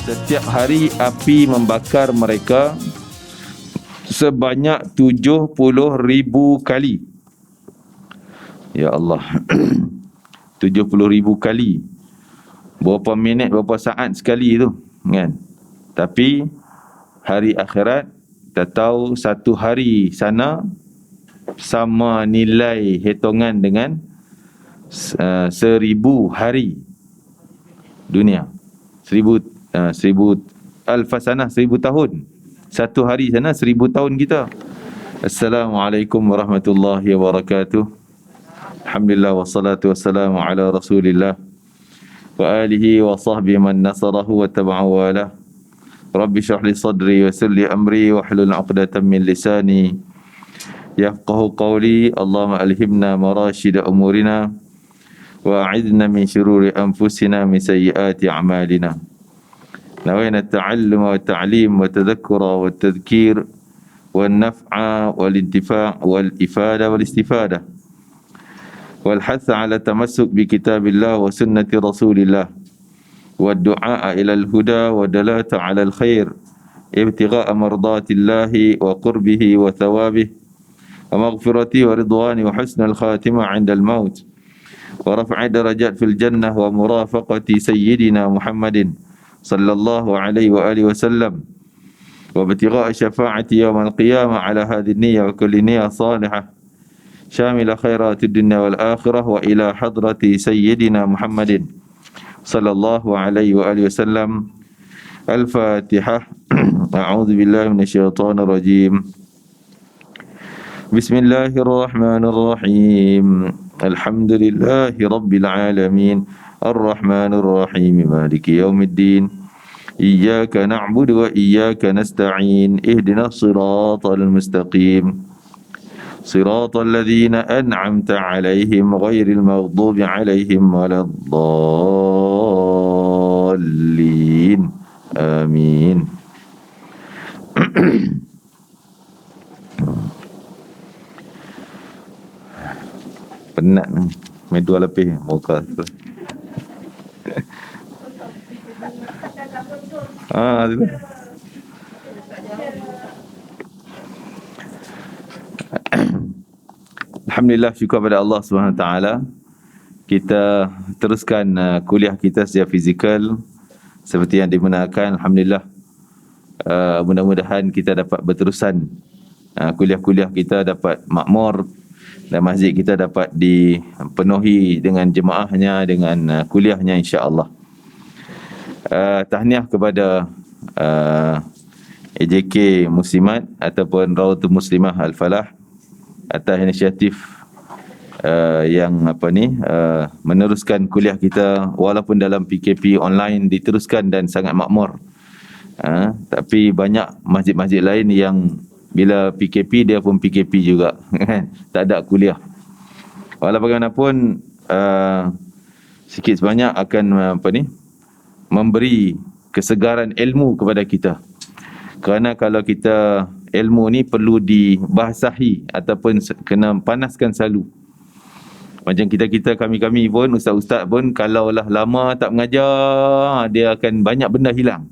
Setiap hari api membakar mereka sebanyak 70,000 kali. Ya Allah. 70,000 kali. Berapa minit, berapa saat sekali tu, kan? Tapi hari akhirat, kita tahu satu hari sana sama nilai hitungan dengan 1000 hari dunia. 1000 alfasanah, 1000 tahun. Satu hari sana 1000 tahun kita. Assalamualaikum warahmatullahi wabarakatuh. Alhamdulillah wassalatu wassalamu ala Rasulillah wa alihi wa sahbihi man nasarahu wa tabi'a walah. Rabbi shrah li sadri wa yassir li amri wa hlul 'uqdatam min lisani yafqahu qawli. Allahumma alhimna marashida umurina wa a'idna min shururi anfusina min sayyiati a'malina. Nawayna at-ta'alluma wa at-ta'lim wa tadhakkura wa at-tadhkir wal naf'a wal intifa' wal ifada wal istifada wal hath 'ala tamassuk bi kitabillah wa sunnati rasulillah wa du'a ila al-huda wa dalata 'ala al-khair ibtigha'a mardatillahi wa qurbihi wa thawabihi wa maghfirati wa ridwani wa husnal khatimah 'inda al-maut wa raf'i darajat fil jannah wa murafaqati sayyidina Muhammadin sallallahu alaihi wa alihi wasallam wa ibtigha'a syafa'ati yawm al-qiyamah 'ala hadhihi an-niyyah wa kulli niyyah salihah syamila khairatid dunya wal akhirah wa ila hadrati sayyidina Muhammadin sallallahu alaihi wa alihi wasallam. Al-Fatihah. A'udzu billahi minasyaitonir rajim. Bismillahirrahmanirrahim. Alhamdulillahi rabbil alamin. Ar-Rahmanir Rahim. Maliki yaumiddin. Iyyaka na'budu wa iyyaka nasta'in. Ihdinas siratal mustaqim. Siratal ladzina an'amta 'alaihim ghairil maghdubi 'alaihim waladdallin. Amin. Penat ni. Main dua lebih muka tu. Tu. Alhamdulillah, syukur pada Allah Subhanahu Wa Taala. Kita teruskan kuliah kita secara fizikal seperti yang dibenarkan. Alhamdulillah. Mudah-mudahan kita dapat berterusan kuliah-kuliah kita dapat makmur dan masjid kita dapat dipenuhi dengan jemaahnya, dengan kuliahnya, insya-Allah. Tahniah kepada AJK Muslimat ataupun Rawdatul Muslimah Al-Falah atas inisiatif yang meneruskan kuliah kita walaupun dalam PKP online diteruskan dan sangat makmur. Tapi banyak masjid-masjid lain yang bila PKP dia pun PKP juga, kan? Tak ada kuliah. Walau bagaimanapun sikit sebanyak akan memberi kesegaran ilmu kepada kita. Kerana kalau kita ilmu ni perlu dibahasahi ataupun kena panaskan selalu. Macam kita kami pun, ustaz-ustaz pun, kalaulah lama tak mengajar, dia akan banyak benda hilang.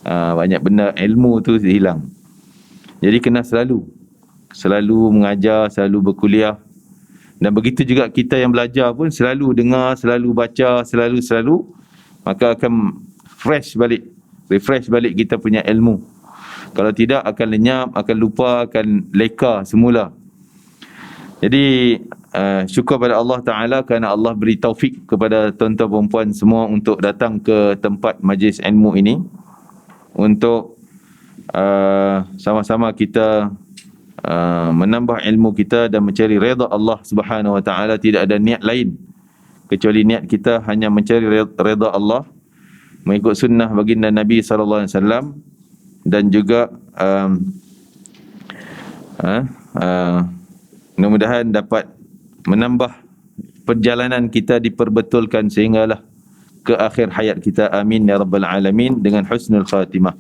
Banyak benda ilmu tu hilang. Jadi kena selalu mengajar, selalu berkuliah. Dan begitu juga kita yang belajar pun selalu dengar, selalu baca, selalu, maka akan refresh balik kita punya ilmu. Kalau tidak akan lenyap, akan lupa, akan leka semula. Jadi syukur pada Allah Ta'ala kerana Allah beri taufik kepada tuan-tuan perempuan semua untuk datang ke tempat majlis ilmu ini untuk sama-sama kita menambah ilmu kita dan mencari redha Allah Subhanahu Wa Ta'ala. Tidak ada niat lain kecuali niat kita hanya mencari redha Allah, mengikut sunnah baginda Nabi sallallahu alaihi wasallam, dan juga mudah-mudahan dapat menambah perjalanan kita diperbetulkan sehinggalah ke akhir hayat kita. Amin ya rabbal alamin, dengan husnul khatimah.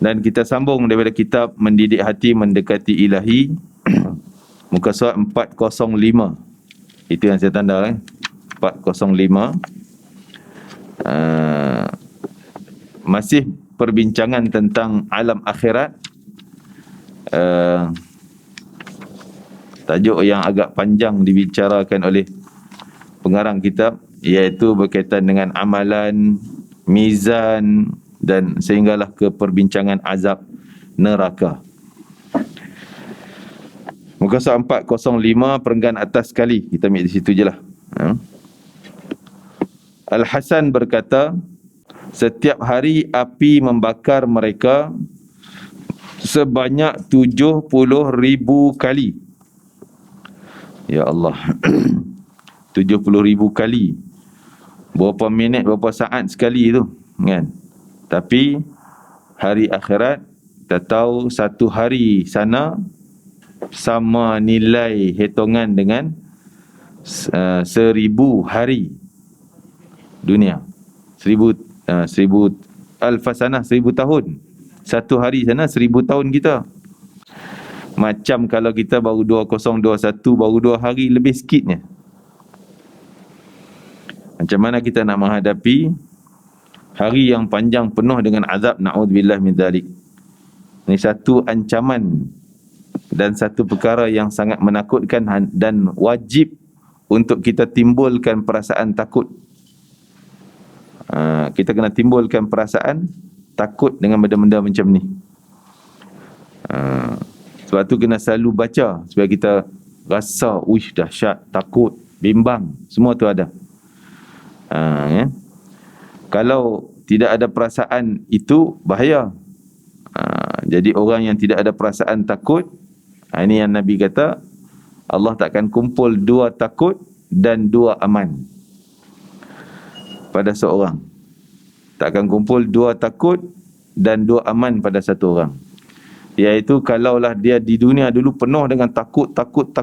Dan kita sambung daripada kitab Mendidik Hati Mendekati Ilahi, muka surat 405. Itu yang saya tanda, 405. masih perbincangan tentang alam akhirat. Tajuk yang agak panjang dibicarakan oleh pengarang kitab, iaitu berkaitan dengan amalan, mizan, dan sehinggalah ke perbincangan azab neraka. Muka surat 405 perenggan atas sekali. Kita ambil di situ je lah. Al-Hasan berkata, setiap hari api membakar mereka sebanyak 70,000 kali. Ya Allah. 70,000 kali. Berapa minit, berapa saat sekali tu, kan? Tapi hari akhirat, kita tahu satu hari sana sama nilai hitungan dengan 1,000 hari dunia. 1,000 alfasanah, 1,000 tahun. Satu hari sana 1,000 tahun kita. Macam kalau kita baru 2021, baru 2 hari lebih sikitnya. Macam mana kita nak menghadapi hari yang panjang penuh dengan azab, na'udzubillah min dzalik. Ini satu ancaman dan satu perkara yang sangat menakutkan dan wajib untuk kita timbulkan perasaan takut. Kita kena timbulkan perasaan takut dengan benda-benda macam ni. Sebab tu kena selalu baca supaya kita rasa, uish, dahsyat, takut, bimbang, semua tu ada. Ya? Kalau tidak ada perasaan itu, bahaya. Jadi orang yang tidak ada perasaan takut, ini yang Nabi kata, Allah takkan kumpul 2 takut dan 2 aman pada seorang. Takkan kumpul 2 takut dan 2 aman pada satu orang. Iaitu kalaulah dia di dunia dulu penuh dengan takut. Takut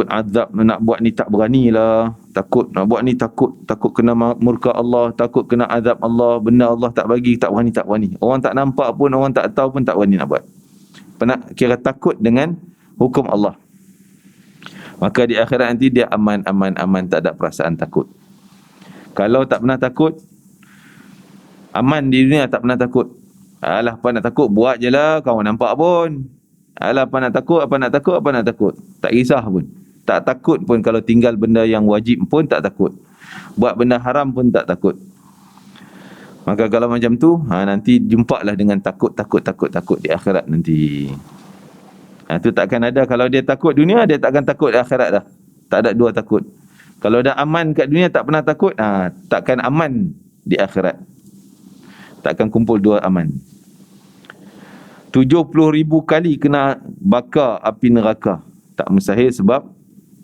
azab, nak buat ni tak beranilah. Takut nak buat ni, takut kena murka Allah, takut kena azab Allah, benda Allah tak bagi, tak berani. Orang tak nampak pun, orang tak tahu pun, tak berani nak buat. Kira takut dengan hukum Allah. Maka di akhirat nanti dia aman, tak ada perasaan takut. Kalau tak pernah takut, aman di dunia, tak pernah takut. Alah, apa nak takut, buat je lah, kau nampak pun. Alah, apa nak takut. Tak kisah pun. Tak takut pun kalau tinggal benda yang wajib pun tak takut. Buat benda haram pun tak takut. Maka kalau macam tu, nanti jumpalah dengan takut di akhirat nanti. Tu takkan ada. Kalau dia takut dunia, dia takkan takut di akhirat dah. Tak ada 2 takut. Kalau dah aman kat dunia, tak pernah takut, takkan aman di akhirat. Takkan kumpul 2 aman. 70,000 kali kena bakar api neraka. Tak mustahil sebab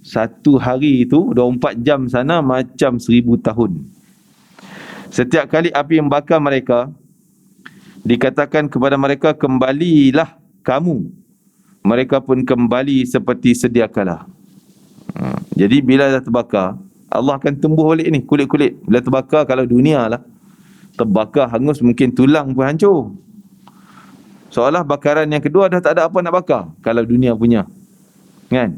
satu hari itu 24 jam sana macam 1,000 tahun. Setiap kali api membakar mereka, dikatakan kepada mereka, kembalilah kamu. Mereka pun kembali seperti sedia kala. Jadi bila dah terbakar, Allah akan tumbuh balik ni kulit-kulit. Bila terbakar, kalau dunia lah terbakar hangus, mungkin tulang pun hancur. Seolah bakaran yang kedua dah tak ada apa nak bakar kalau dunia punya, kan?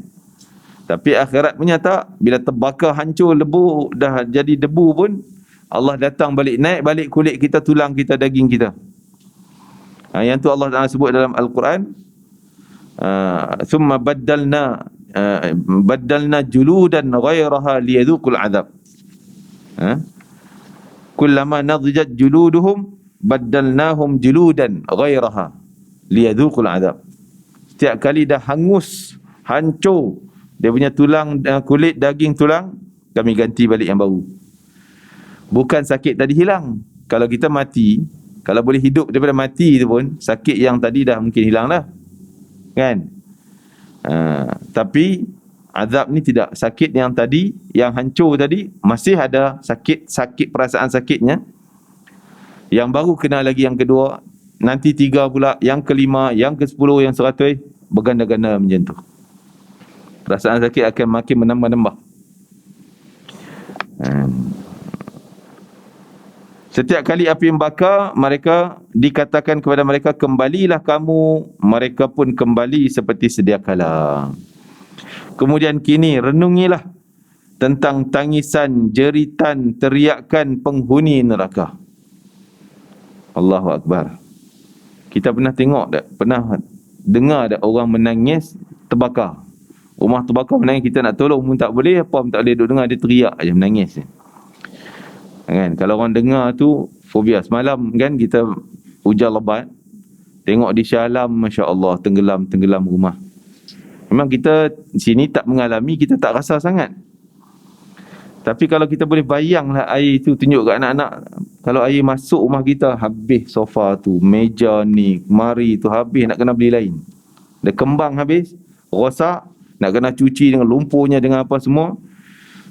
Tapi akhirat punya tak. Bila terbakar hancur, lebu, dah jadi debu pun, Allah datang balik, naik balik kulit kita, tulang kita, daging kita. Yang tu Allah Ta'ala sebut dalam Al-Quran, thumma baddalna juludan ghairaha liyadhuqul azab. Kullama nadhijat juluduhum baddalnahum juludan ghairaha liyadhuqul azab. Setiap kali dah hangus, hancur dia punya tulang, kulit, daging, tulang, kami ganti balik yang baru. Bukan sakit tadi hilang. Kalau kita mati, kalau boleh hidup daripada mati tu pun, sakit yang tadi dah mungkin hilang dah, kan? Tapi azab ni tidak. Sakit yang tadi, yang hancur tadi, masih ada sakit perasaan sakitnya. Yang baru kena lagi yang kedua, nanti 3 pula, yang kelima, yang ke-10, yang 100, berganda-ganda macam tu. Perasaan sakit akan makin menambah-nambah. Setiap kali api membakar mereka, dikatakan kepada mereka, kembalilah kamu. Mereka pun kembali seperti sedia kala. Kemudian kini renungilah tentang tangisan, jeritan, teriakan penghuni neraka. Allahu Akbar. Kita pernah tengok tak? Pernah dengar tak orang menangis terbakar? Rumah terbakar menangis, kita nak tolong pun tak boleh, apa pun tak boleh, duduk dengar dia teriak aja menangis. Kan? Kalau orang dengar tu fobia. Semalam kan kita hujan lebat, tengok di Shah Alam, Masya Allah, tenggelam rumah. Memang kita sini tak mengalami, kita tak rasa sangat. Tapi kalau kita boleh bayanglah air tu, tunjuk kat anak-anak, kalau air masuk rumah kita, habis sofa tu, meja ni, mari tu habis, nak kena beli lain. Dah kembang habis, rosak, nak kena cuci dengan lumpurnya, dengan apa semua.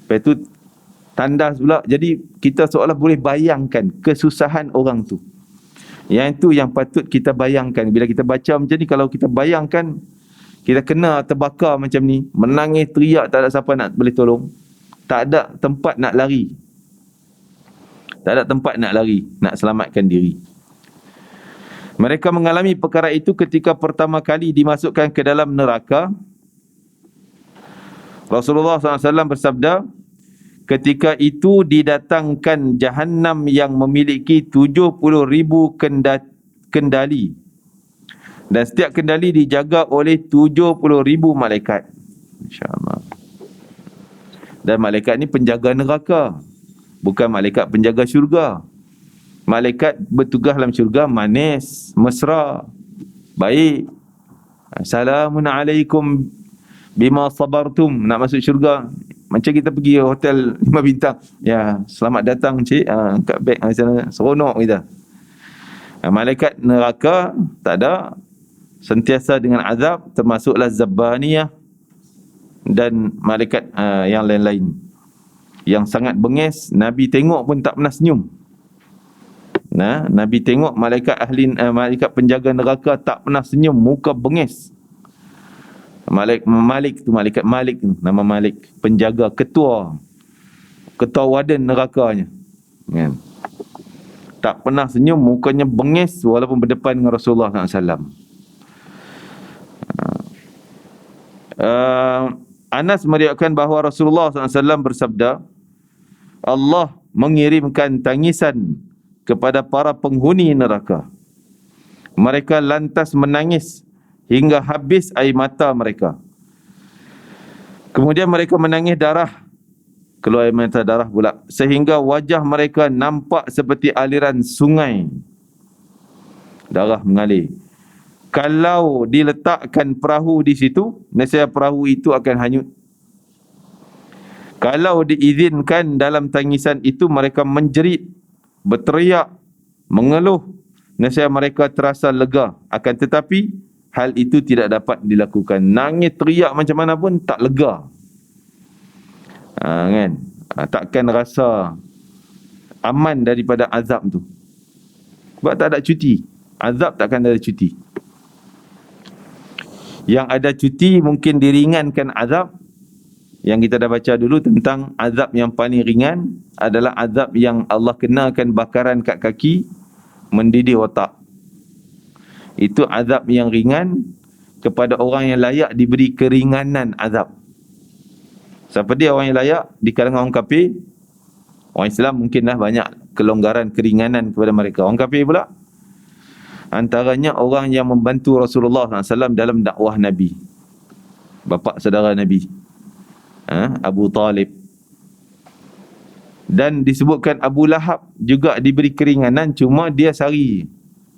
Lepas tu tandas pula. Jadi kita seolah boleh bayangkan kesusahan orang tu. Yang itu yang patut kita bayangkan. Bila kita baca macam ni, kalau kita bayangkan kita kena terbakar macam ni, menangis teriak, tak ada siapa nak boleh tolong, tak ada tempat nak lari, tak ada tempat nak lari, nak selamatkan diri. Mereka mengalami perkara itu ketika pertama kali dimasukkan ke dalam neraka. Rasulullah SAW bersabda, ketika itu didatangkan Jahannam yang memiliki 70,000 kendali, dan setiap kendali dijaga oleh 70,000 malaikat. InsyaAllah. Dan malaikat ni penjaga neraka, bukan malaikat penjaga syurga. Malaikat bertugas dalam syurga manis, mesra, baik. Assalamun alaikum bima sabartum. Nak masuk syurga, macam kita pergi hotel 5 bintang. Ya, selamat datang cik, kat beg sana, seronok kita. Malaikat neraka tak ada, sentiasa dengan azab, termasuklah Zabbaniyah dan malaikat yang lain-lain yang sangat bengis. Nabi tengok pun tak pernah senyum. Nah, Nabi tengok malaikat malaikat penjaga neraka tak pernah senyum, muka bengis. Malik tu, malaikat Malik tu, nama Malik, penjaga, ketua warden nerakanya, kan? Tak pernah senyum, mukanya bengis walaupun berdepan dengan Rasulullah SAW. Anas meriwayatkan bahawa Rasulullah SAW bersabda, Allah mengirimkan tangisan kepada para penghuni neraka. Mereka lantas menangis hingga habis air mata mereka. Kemudian mereka menangis darah, keluar air mata darah pula, sehingga wajah mereka nampak seperti aliran sungai. Darah mengalir. Kalau diletakkan perahu di situ, nescaya perahu itu akan hanyut. Kalau diizinkan dalam tangisan itu, mereka menjerit, berteriak, mengeluh, nescaya mereka terasa lega. Akan tetapi hal itu tidak dapat dilakukan. Nangis teriak macam mana pun tak lega. Kan? Takkan rasa aman daripada azab tu. Sebab tak ada cuti. Azab takkan ada cuti. Yang ada cuti mungkin diringankan azab. Yang kita dah baca dulu tentang azab yang paling ringan adalah azab yang Allah kenakan bakaran kat kaki, mendidih otak. Itu azab yang ringan kepada orang yang layak diberi keringanan azab. Siapa dia orang yang layak? Di kalangan orang kafir. Orang Islam mungkinlah banyak kelonggaran, keringanan kepada mereka. Orang kafir pula, antaranya orang yang membantu Rasulullah SAW dalam dakwah Nabi, bapa saudara Nabi, Abu Talib. Dan disebutkan Abu Lahab juga diberi keringanan, cuma dia sehari,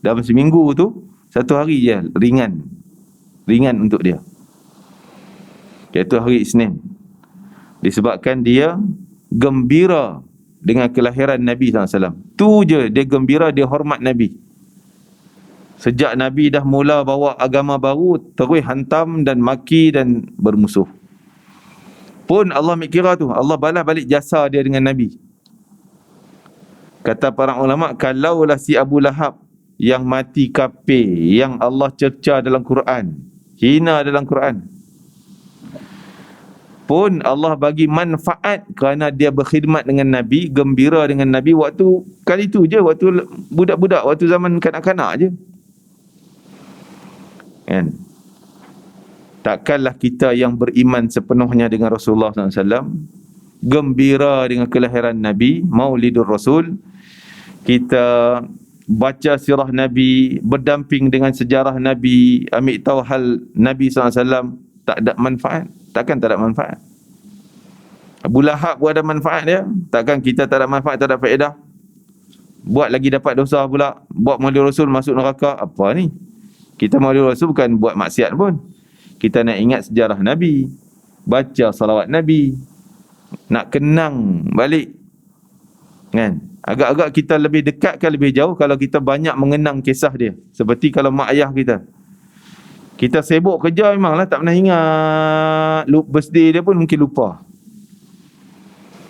dalam seminggu tu, satu hari je ringan untuk dia, iaitu hari Isnin. Disebabkan dia gembira dengan kelahiran Nabi SAW. Tu je dia gembira, dia hormat Nabi. Sejak Nabi dah mula bawa agama baru, terus hantam dan maki dan bermusuh. Pun Allah mikira tu, Allah balas balik jasa dia dengan Nabi. Kata para ulama, kalaulah si Abu Lahab yang mati kafir, yang Allah cerca dalam Quran, hina dalam Quran, pun Allah bagi manfaat kerana dia berkhidmat dengan Nabi, gembira dengan Nabi waktu kali tu je, waktu budak-budak, waktu zaman kanak-kanak je. Kan? Takkanlah kita yang beriman sepenuhnya dengan Rasulullah SAW gembira dengan kelahiran Nabi, Maulidur Rasul. Kita baca sirah Nabi, berdamping dengan sejarah Nabi, ambil tahu hal Nabi SAW, tak ada manfaat. Takkan tak ada manfaat? Abu Lahab pun ada manfaat dia. Takkan kita tak ada manfaat, tak ada faedah? Buat lagi dapat dosa pula. Buat Maulid Rasul masuk neraka. Apa ni? Kita Maulid Rasul bukan buat maksiat pun. Kita nak ingat sejarah Nabi, baca salawat Nabi, nak kenang balik, kan? Agak-agak kita lebih dekat ke lebih jauh kalau kita banyak mengenang kisah dia. Seperti kalau mak ayah kita sibuk kerja memanglah tak pernah ingat, birthday dia pun mungkin lupa.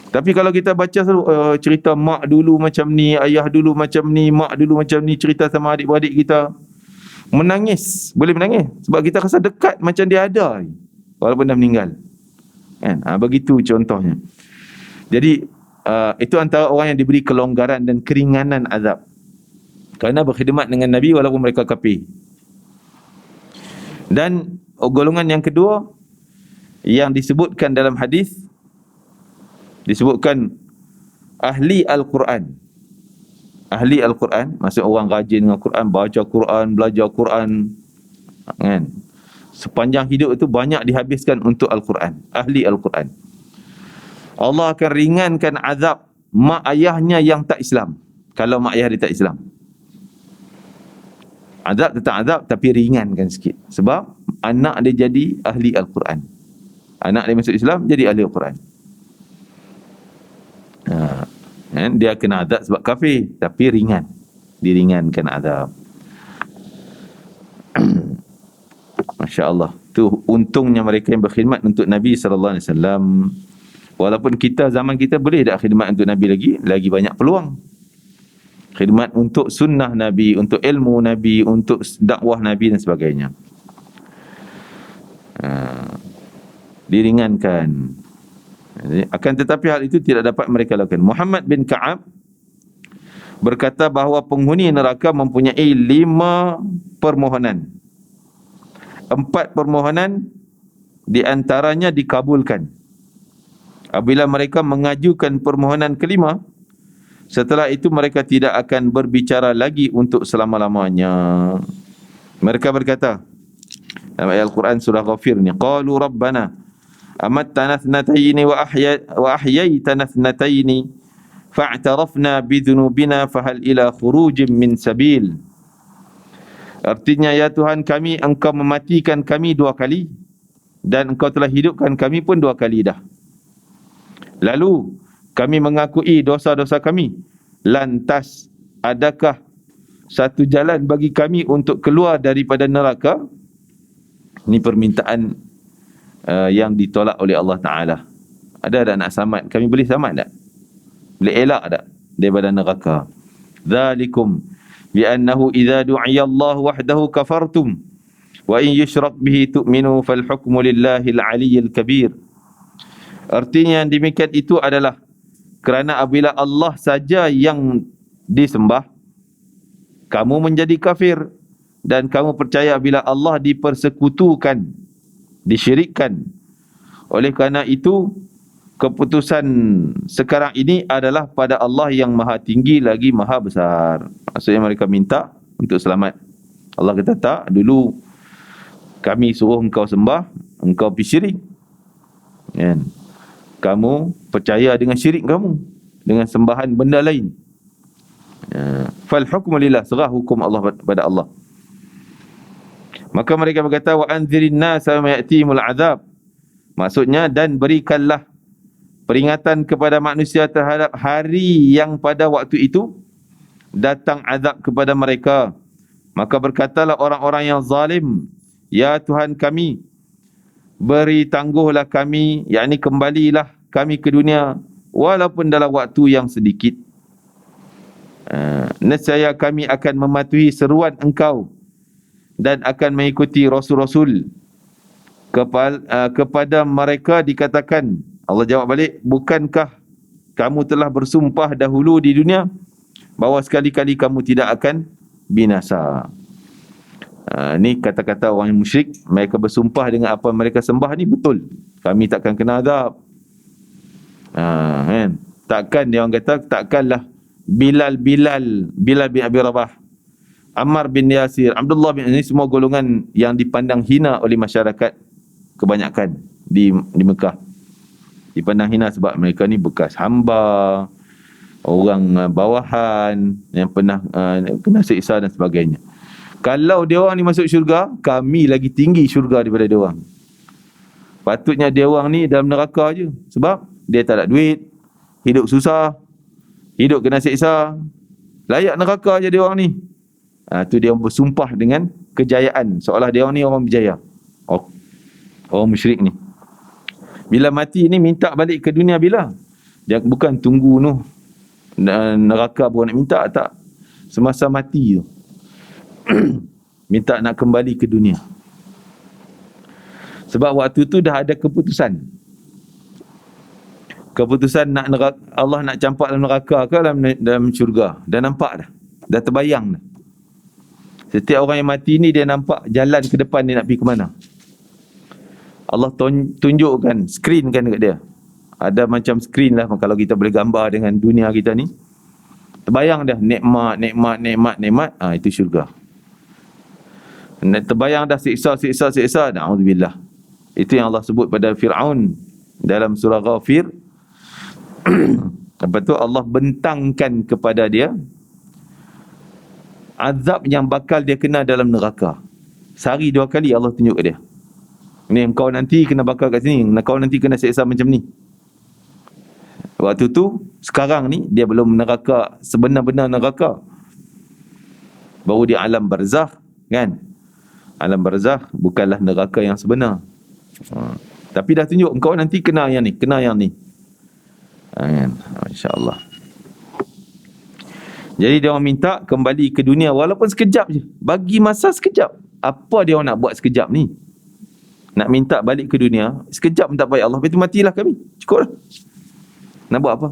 Tapi kalau kita baca selalu cerita mak dulu macam ni, ayah dulu macam ni, mak dulu macam ni, cerita sama adik-beradik kita, menangis, boleh menangis sebab kita rasa dekat macam dia ada walaupun dah meninggal, kan? Begitu contohnya. Jadi itu antara orang yang diberi kelonggaran dan keringanan azab kerana berkhidmat dengan Nabi walaupun mereka kafir. Dan golongan yang kedua yang disebutkan dalam hadis, disebutkan ahli Al-Quran. Ahli Al-Quran maksud orang rajin dengan Quran, baca Quran, belajar Quran, kan? Sepanjang hidup itu banyak dihabiskan untuk Al-Quran. Ahli Al-Quran, Allah akan ringankan azab mak ayahnya yang tak Islam. Kalau mak ayah dia tak Islam, azab tetap azab tapi ringankan sikit. Sebab anak dia jadi ahli Al-Quran. Anak dia masuk Islam, jadi ahli Al-Quran. Dia kena azab sebab kafir, tapi ringan. Diringankan azab. Masya Allah. Tu untungnya mereka yang berkhidmat untuk Nabi SAW. Walaupun kita zaman kita boleh tak khidmat untuk Nabi lagi banyak peluang. Khidmat untuk sunnah Nabi, untuk ilmu Nabi, untuk dakwah Nabi dan sebagainya. Diringankan. Akan tetapi hal itu tidak dapat mereka lakukan. Muhammad bin Ka'ab berkata bahawa penghuni neraka mempunyai 5 permohonan. 4 permohonan di antaranya dikabulkan. Apabila mereka mengajukan permohonan kelima, setelah itu mereka tidak akan berbicara lagi untuk selama-lamanya. Mereka berkata dalam ayat Al-Quran surah Ghafir ni, qalu rabbana amattana thnataini wa ahyaytana thnataini fa'tarafna bidhunubina fahal ila khurujin min sabil. Artinya, ya Tuhan kami, Engkau mematikan kami 2 kali dan Engkau telah hidupkan kami pun 2 kali dah. Lalu kami mengakui dosa-dosa kami. Lantas adakah satu jalan bagi kami untuk keluar daripada neraka? Ini permintaan yang ditolak oleh Allah Ta'ala. Ada tak nak selamat? Kami boleh selamat tak? Boleh elak tak daripada neraka? Dzalikum bi'annahu idza du'iya Allah wahdahu kafartum wa in yushrak bihi tu'minu fal hukmu lillahil aliyyil kabir. Artinya yang demikian itu adalah kerana apabila Allah saja yang disembah, kamu menjadi kafir, dan kamu percaya bila Allah dipersekutukan, disyirikkan. Oleh kerana itu, keputusan sekarang ini adalah pada Allah yang maha tinggi lagi maha besar. Maksudnya mereka minta untuk selamat. Allah kata tak, dulu kami suruh engkau sembah, engkau pergi syirik, kan? Kamu percaya dengan syirik kamu, dengan sembahan benda lain. Fal hukmu lillah, serah hukum Allah pada Allah. Maka mereka berkata, wa anzirin nasa ma ya'tihimul azab. Maksudnya, dan berikanlah peringatan kepada manusia terhadap hari yang pada waktu itu datang azab kepada mereka. Maka berkatalah orang-orang yang zalim, ya Tuhan kami, beri tangguhlah kami, yakni kembalilah kami ke dunia walaupun dalam waktu yang sedikit. Nescaya kami akan mematuhi seruan engkau dan akan mengikuti rasul-rasul. Kepada mereka dikatakan, Allah jawab balik, bukankah kamu telah bersumpah dahulu di dunia bahawa sekali-kali kamu tidak akan binasa? Ni kata-kata orang yang musyrik. Mereka bersumpah dengan apa mereka sembah ni betul, kami takkan kena azab. Kan? Takkan dia orang kata, takkanlah Bilal bin Abi Rabah, Ammar bin Yasir, Abdullah bin, ini semua golongan yang dipandang hina oleh masyarakat kebanyakan di Mekah. Dipandang hina sebab mereka ni bekas hamba, orang bawahan yang pernah kena siksa dan sebagainya. Kalau dia orang ni masuk syurga, kami lagi tinggi syurga daripada dia orang. Patutnya dia orang ni dalam neraka je, sebab dia tak ada duit, hidup susah, hidup kena siksa, layak neraka je dia orang ni. Tu dia bersumpah dengan kejayaan, seolah dia orang ni orang berjaya. Orang musyrik ni bila mati ni minta balik ke dunia bila? Dia bukan tunggu Nuh neraka baru nak minta, tak. Semasa mati tu minta nak kembali ke dunia. Sebab waktu tu dah ada keputusan nak neraka, Allah nak campak dalam neraka ke dalam syurga. Dah nampak dah terbayang dah. Setiap orang yang mati ni dia nampak jalan ke depan dia nak pergi ke mana. Allah tunjukkan, screenkan dekat dia. Ada macam screen lah, kalau kita boleh gambar dengan dunia kita ni. Terbayang dah nikmat. Itu syurga. Terbayang dah siksa. Na'udzubillah. Itu yang Allah sebut pada Fir'aun dalam surah Ghafir. Lepas tu Allah bentangkan kepada dia azab yang bakal dia kena dalam neraka. Sehari 2 kali Allah tunjuk ke dia. Ni engkau nanti kena bakal kat sini, engkau nanti kena siksa macam ni. Waktu tu, sekarang ni dia belum neraka, sebenar-benar neraka. Baru dia alam barzakh, kan? Alam barzakh bukanlah neraka yang sebenar. Tapi dah tunjuk engkau nanti kena yang ni, kan? Insya-Allah. Jadi dia orang minta kembali ke dunia walaupun sekejap je. Bagi masa sekejap. Apa dia orang nak buat sekejap ni? Nak minta balik ke dunia, sekejap minta baik Allah, lepas tu matilah kami. Cukup lah. Nak buat apa?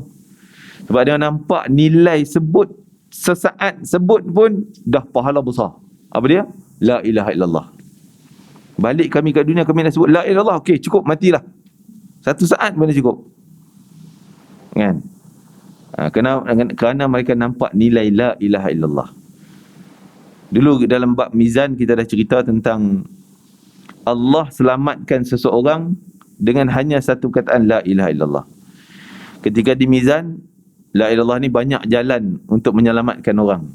Sebab dia nampak nilai sebut, sesaat sebut pun dah pahala besar. Apa dia? La ilaha illallah. Balik kami ke dunia, kami nak sebut la ilaha illallah. Okey, cukup, matilah. 1 saat mana cukup. Kan? Kerana mereka nampak nilai la ilaha illallah. Dulu dalam bab mizan kita dah cerita tentang Allah selamatkan seseorang dengan hanya satu kataan la ilaha illallah. Ketika di mizan, la ilaha illallah ni banyak jalan untuk menyelamatkan orang.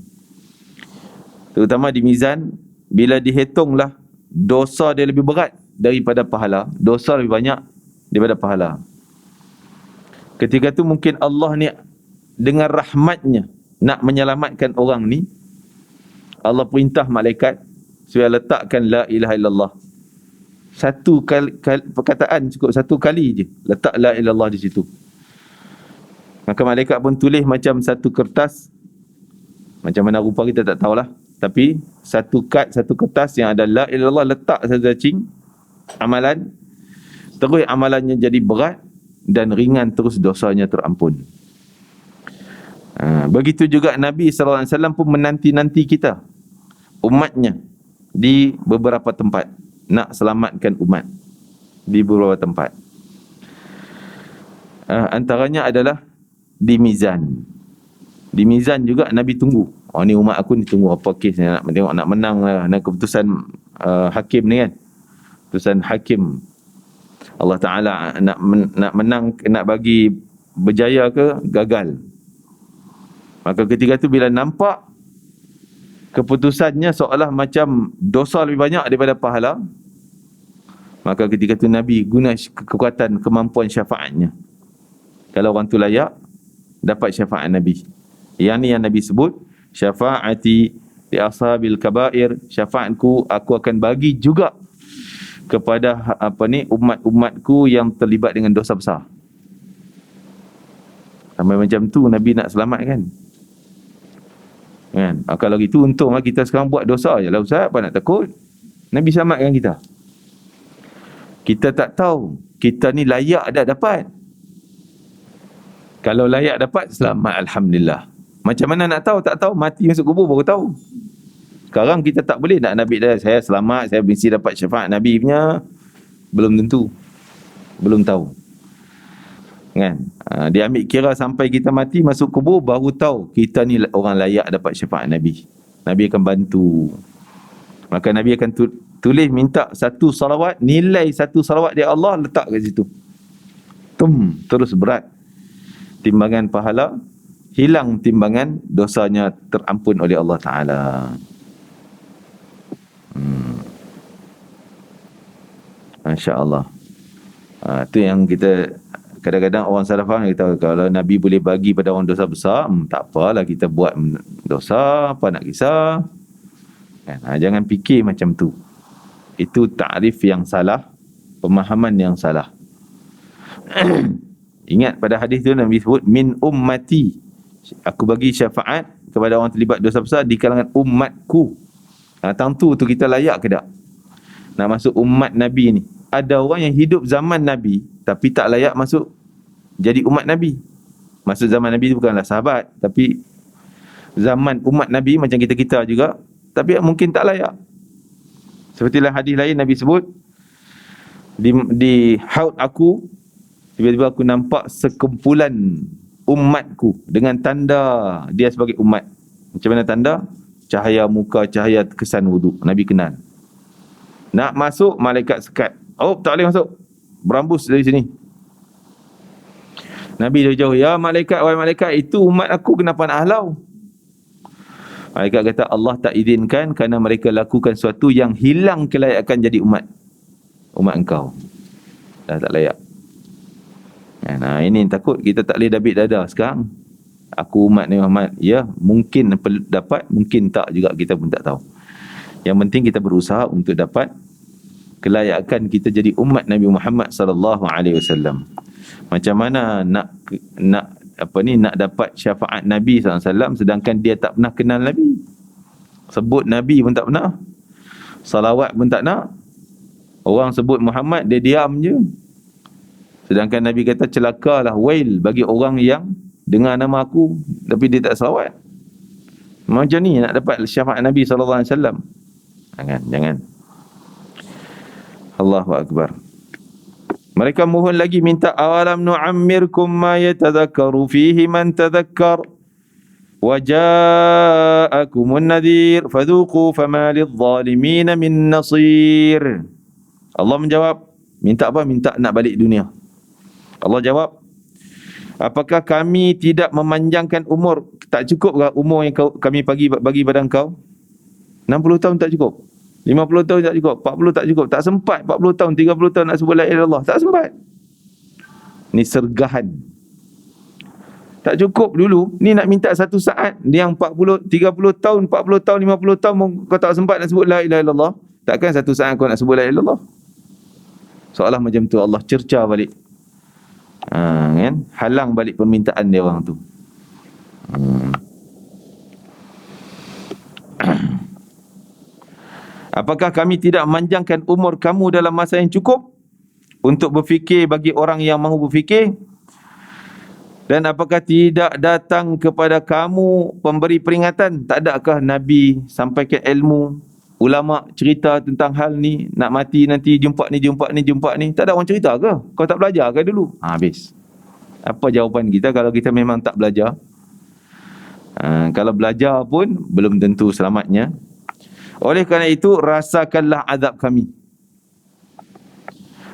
Terutama di mizan, bila dihitunglah dosa dia lebih berat daripada pahala, dosa lebih banyak daripada pahala. Ketika tu mungkin Allah ni dengan rahmatnya nak menyelamatkan orang ni, Allah perintah malaikat supaya letakkan la ilaha illallah. Satu kali perkataan cukup, 1 kali je letak la ilaha illallah di situ. Maka malaikat pun tulis macam satu kertas, macam mana rupa kita tak tahulah, tapi satu kertas yang ada la ilaha illallah, letak satu cacing amalan, terus amalannya jadi berat dan ringan, terus dosanya terampun. Begitu juga Nabi SAW pun menanti-nanti kita, umatnya, di beberapa tempat, nak selamatkan umat di beberapa tempat. Antaranya adalah di mizan. Di mizan juga Nabi tunggu. Ni umat aku ni tunggu apa kes ni, nak tengok nak menang lah, nak keputusan hakim ni kan. Keputusan hakim Allah Ta'ala nak menang, nak bagi berjaya ke gagal. Maka ketika tu bila nampak keputusannya seolah macam dosa lebih banyak daripada pahala, maka ketika tu Nabi guna kekuatan, kemampuan syafaatnya. Kalau orang tu layak, dapat syafaat Nabi. Yang ni yang Nabi sebut, syafaati li ashabil kabair, syafaatku aku akan bagi juga kepada umat-umatku yang terlibat dengan dosa besar. Sampai macam tu Nabi nak selamatkan. Kan? Kalau gitu untunglah kita sekarang buat dosa je lah Ustaz, apa nak takut? Nabi selamatkan kita. Kita tak tahu kita ni layak dah dapat. Kalau layak dapat, selamat, alhamdulillah. Macam mana nak tahu? Tak tahu, mati masuk kubur baru tahu. Sekarang kita tak boleh nak Nabi dah, saya selamat, saya mesti dapat syafaat Nabi punya. Belum tentu. Belum tahu. Kan? Dia ambil kira sampai kita mati, masuk kubur, baru tahu kita ni orang layak dapat syafaat Nabi. Nabi akan bantu. Maka Nabi akan tulis minta satu salawat, nilai satu salawat dia Allah letak kat situ. Terus berat timbangan pahala, hilang timbangan dosanya, terampun oleh Allah Ta'ala. Masya Allah. Itu yang kita kadang-kadang orang salah faham. Kita kalau Nabi boleh bagi pada orang dosa besar, tak apalah kita buat dosa, apa nak kisah kan? Jangan fikir macam tu. Itu ta'rif yang salah, pemahaman yang salah. Ingat pada hadis tu Nabi sebut min ummati, aku bagi syafaat kepada orang terlibat dosa besar di kalangan umatku. Tentu tu kita layak ke tak nak masuk umat Nabi ni? Ada orang yang hidup zaman Nabi tapi tak layak masuk jadi umat Nabi. Masuk zaman Nabi itu bukanlah sahabat, tapi zaman umat Nabi macam kita-kita juga, tapi mungkin tak layak. Seperti dalam hadis lain Nabi sebut, di haud aku tiba-tiba aku nampak sekumpulan umatku dengan tanda dia sebagai umat. Macam mana tanda? Cahaya muka, cahaya kesan wuduk. Nabi kenal. Nak masuk, malaikat sekat. Oh, tak boleh masuk. Berambus dari sini. Nabi dari jauh, ya malaikat, wahai malaikat, itu umat aku, kenapa nak halau? Malaikat kata, Allah tak izinkan kerana mereka lakukan sesuatu yang hilang kelayakan jadi umat engkau. Dah tak layak. Nah, ini takut kita tak boleh dabit dada sekarang. Aku umat Nabi Muhammad. Ya, mungkin dapat, mungkin tak juga, kita pun tak tahu. Yang penting kita berusaha untuk dapat kelayakan kita jadi umat Nabi Muhammad sallallahu alaihi wasallam. Macam mana nak dapat syafaat Nabi sallallahu alaihi wasallam sedangkan dia tak pernah kenal Nabi. Sebut Nabi pun tak pernah. Salawat pun tak nak. Orang sebut Muhammad, dia diam je. Sedangkan Nabi kata, celakalah, wail bagi orang yang dengar nama aku tapi dia tak salawat. Macam ni nak dapat syafaat Nabi sallallahu alaihi wasallam. Jangan. Allahu Akbar. Mereka mohon lagi, minta awalam nu'ammirkum ma yatadhakkaru fihi man tadhakkar wa ja'akumun nadhir fadhuqu fama lidh-dhalimin min nasir. Allah menjawab, minta apa? Minta nak balik dunia. Allah jawab, apakah kami tidak memanjangkan umur? Tak cukupkah umur yang kami bagi pada engkau? 60 tahun tak cukup? 50 tahun tak cukup? 40 tak cukup? Tak sempat 40 tahun, 30 tahun nak sebut la ilaha illallah. Tak sempat. Ni sergahan. Tak cukup dulu. Ni nak minta satu saat. Yang 40, 30 tahun, 40 tahun, 50 tahun kau tak sempat nak sebut la ilaha illallah. Takkan satu saat kau nak sebut la ilaha illallah? Seolah macam tu Allah cerca balik. Kan? Halang balik permintaan dia orang tu. Apakah kami tidak memanjangkan umur kamu dalam masa yang cukup untuk berfikir bagi orang yang mahu berfikir? Dan apakah tidak datang kepada kamu pemberi peringatan? Tak adakah Nabi sampaikan ilmu? Ulama cerita tentang hal ni, nak mati nanti jumpa ni. Tak ada orang cerita ke? Kau tak belajar ke dulu? Habis. Apa jawapan kita kalau kita memang tak belajar? Kalau belajar pun belum tentu selamatnya. Oleh kerana itu, rasakanlah azab kami.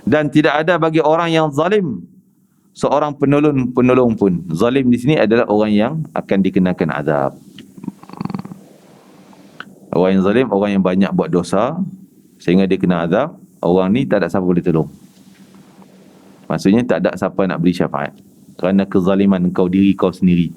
Dan tidak ada bagi orang yang zalim seorang penolong pun. Zalim di sini adalah orang yang akan dikenakan azab. Orang yang zalim, orang yang banyak buat dosa sehingga dia kena azab. Orang ni tak ada siapa boleh tolong. Maksudnya tak ada siapa nak beri syafaat kerana kezaliman diri kau sendiri.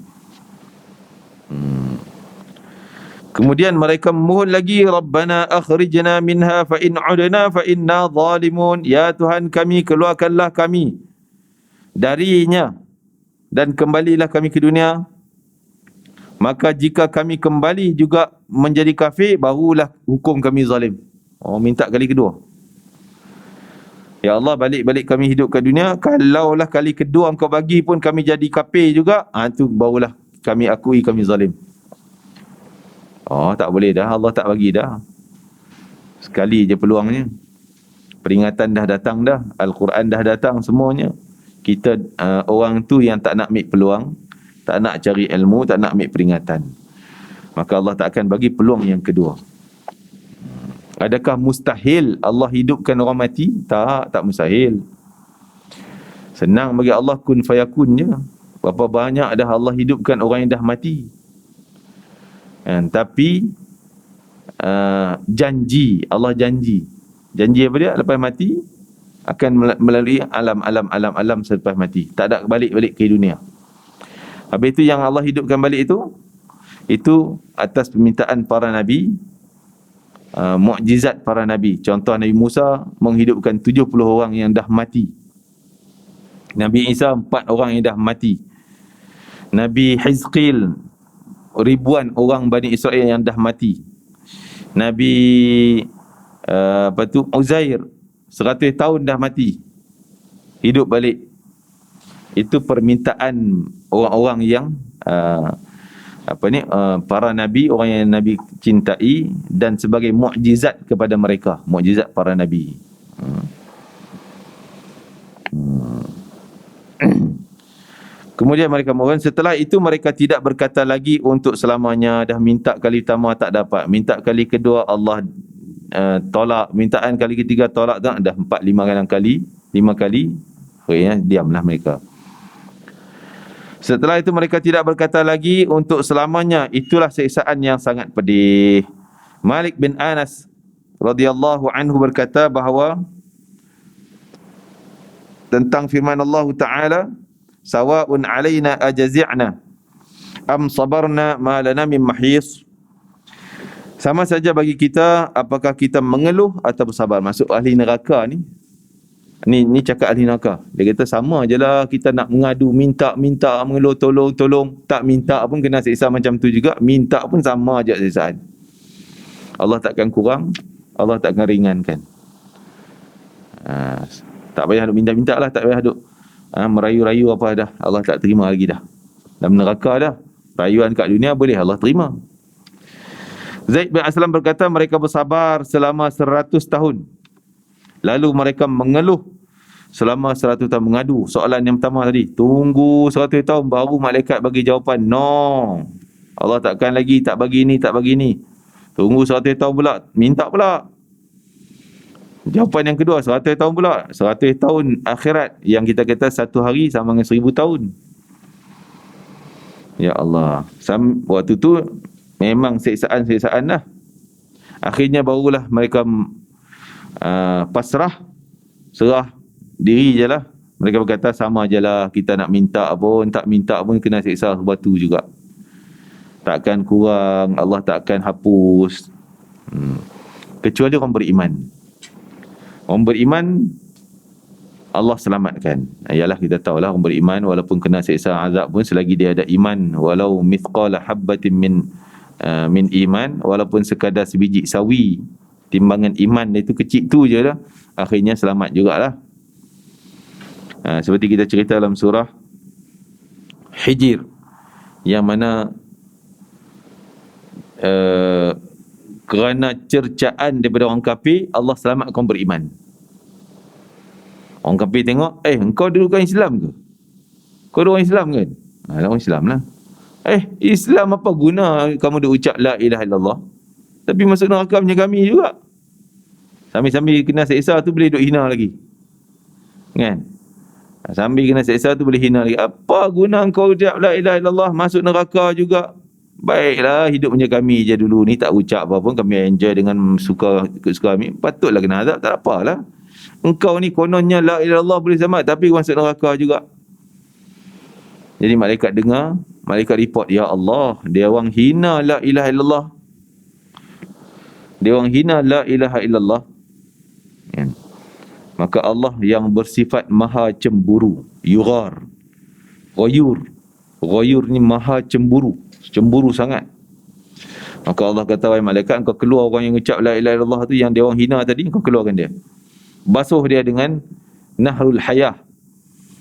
Kemudian mereka memohon lagi, Rabbana akhrijna minha fa in udna fa inna zalimun. Ya Tuhan kami, keluarkanlah kami darinya dan kembalilah kami ke dunia. Maka jika kami kembali juga menjadi kafir, barulah hukum kami zalim. Minta kali kedua. Ya Allah, balik-balik kami hidup ke dunia. Kalaulah kali kedua engkau bagi pun kami jadi kafir juga, tu barulah kami akui kami zalim. Tak boleh dah, Allah tak bagi dah. Sekali je peluangnya. Peringatan dah datang dah, Al-Quran dah datang semuanya. kita orang tu yang tak nak ambil peluang, tak nak cari ilmu, tak nak ambil peringatan, maka Allah tak akan bagi peluang yang kedua. Adakah mustahil Allah hidupkan orang mati? Tak mustahil. Senang bagi Allah, kun fayakun je. Berapa banyak dah Allah hidupkan orang yang dah mati. Tapi janji, Allah janji apa dia? Lepas mati akan melalui alam selepas mati. Tak ada balik ke dunia. Habis itu yang Allah hidupkan balik itu atas permintaan para nabi, mukjizat para nabi. Contoh Nabi Musa menghidupkan 70 orang yang dah mati. Nabi Isa 4 orang yang dah mati. Nabi Hizqil ribuan orang Bani Israel yang dah mati. Nabi Uzair 100 tahun dah mati, hidup balik. Itu permintaan orang-orang yang para nabi, orang yang Nabi cintai, dan sebagai mukjizat kepada mereka, mukjizat para nabi. Kemudian mereka mohon, setelah itu mereka tidak berkata lagi untuk selamanya. Dah minta kali pertama tak dapat, minta kali kedua Allah tolak, mintaan kali ketiga tolak, tak, dah 4-5 kali, 5 kali, diamlah mereka. Setelah itu mereka tidak berkata lagi untuk selamanya. Itulah siksaan yang sangat pedih. Malik bin Anas radhiyallahu anhu berkata bahawa tentang firman Allah Ta'ala, sawa'un alaina ajazi'na am sabarna ma lana min mahis. Sama saja bagi kita apakah kita mengeluh atau bersabar. Masuk ahli neraka ni. Ni cakap ahli neraka. Dia kata sama je lah, kita nak mengadu, minta, mengeluh, tolong. Tak minta pun kena siksa macam tu juga. Minta pun sama je siksaan. Allah takkan kurang, Allah takkan ringankan. Tak payah duk minta-minta lah, tak payah duk merayu-rayu apa dah. Allah tak terima lagi dah. Dalam neraka dah. Rayuan kat dunia boleh Allah terima. Zaid bin Aslam berkata mereka bersabar selama 100 tahun. Lalu mereka mengeluh selama 100 tahun, mengadu. Soalan yang pertama tadi, tunggu 100 tahun baru malaikat bagi jawapan. No. Allah takkan lagi tak bagi ni, tak bagi ni. Tunggu 100 tahun pula, minta pula. Jawapan yang kedua, 100 tahun pula. 100 tahun akhirat, yang kita kata 1 hari sama dengan 1000 tahun. Ya Allah. Waktu tu memang siksaan-siksaan lah. Akhirnya barulah mereka pasrah, serah diri je lah. Mereka berkata sama je lah, kita nak minta pun, tak minta pun kena siksa sebatu juga. Takkan kurang, Allah takkan hapus. Kecuali orang beriman. Orang beriman Allah selamatkan. Ialah kita tahulah orang beriman walaupun kena siksa azab pun selagi dia ada iman, walau mithqala habbatin min iman, walaupun sekadar sebiji sawi timbangan iman dia tu kecil tu je lah, akhirnya selamat jugalah. Seperti kita cerita dalam surah Hijr, yang mana kerana cercaan daripada orang kafir, Allah selamatkan orang beriman. Orang kafir tengok, engkau dulu kan Islam ke? Kau orang Islam kan? Orang Islam lah. Islam apa guna kamu duk ucap la ilaha illallah, tapi masuk neraka macam kami juga. Sambil-sambil kena seksa tu boleh duk hina lagi. Kan? Sambil kena seksa tu boleh hina lagi. Apa guna kau ucap la ilaha illallah, masuk neraka juga? Baiklah, hidup macam kami je dulu ni, tak ucap apa pun, kami enjoy dengan suka kami. Patutlah kena azab, tak apalah. Engkau ni kononnya la ilaha illallah boleh selamat, tapi masuk neraka juga. Jadi malaikat dengar, malaikat report, ya Allah, dia orang hina la ilaha illallah. Dia orang hina la ilaha illallah. Ya. Maka Allah yang bersifat maha cemburu, yughar, ghayur ni maha cemburu sangat. Maka Allah kata, wahai malaikat, engkau keluar orang yang ucap la ilaha illallah tu, yang dia orang hina tadi, engkau keluarkan dia. Basuh dia dengan Nahrul Hayah,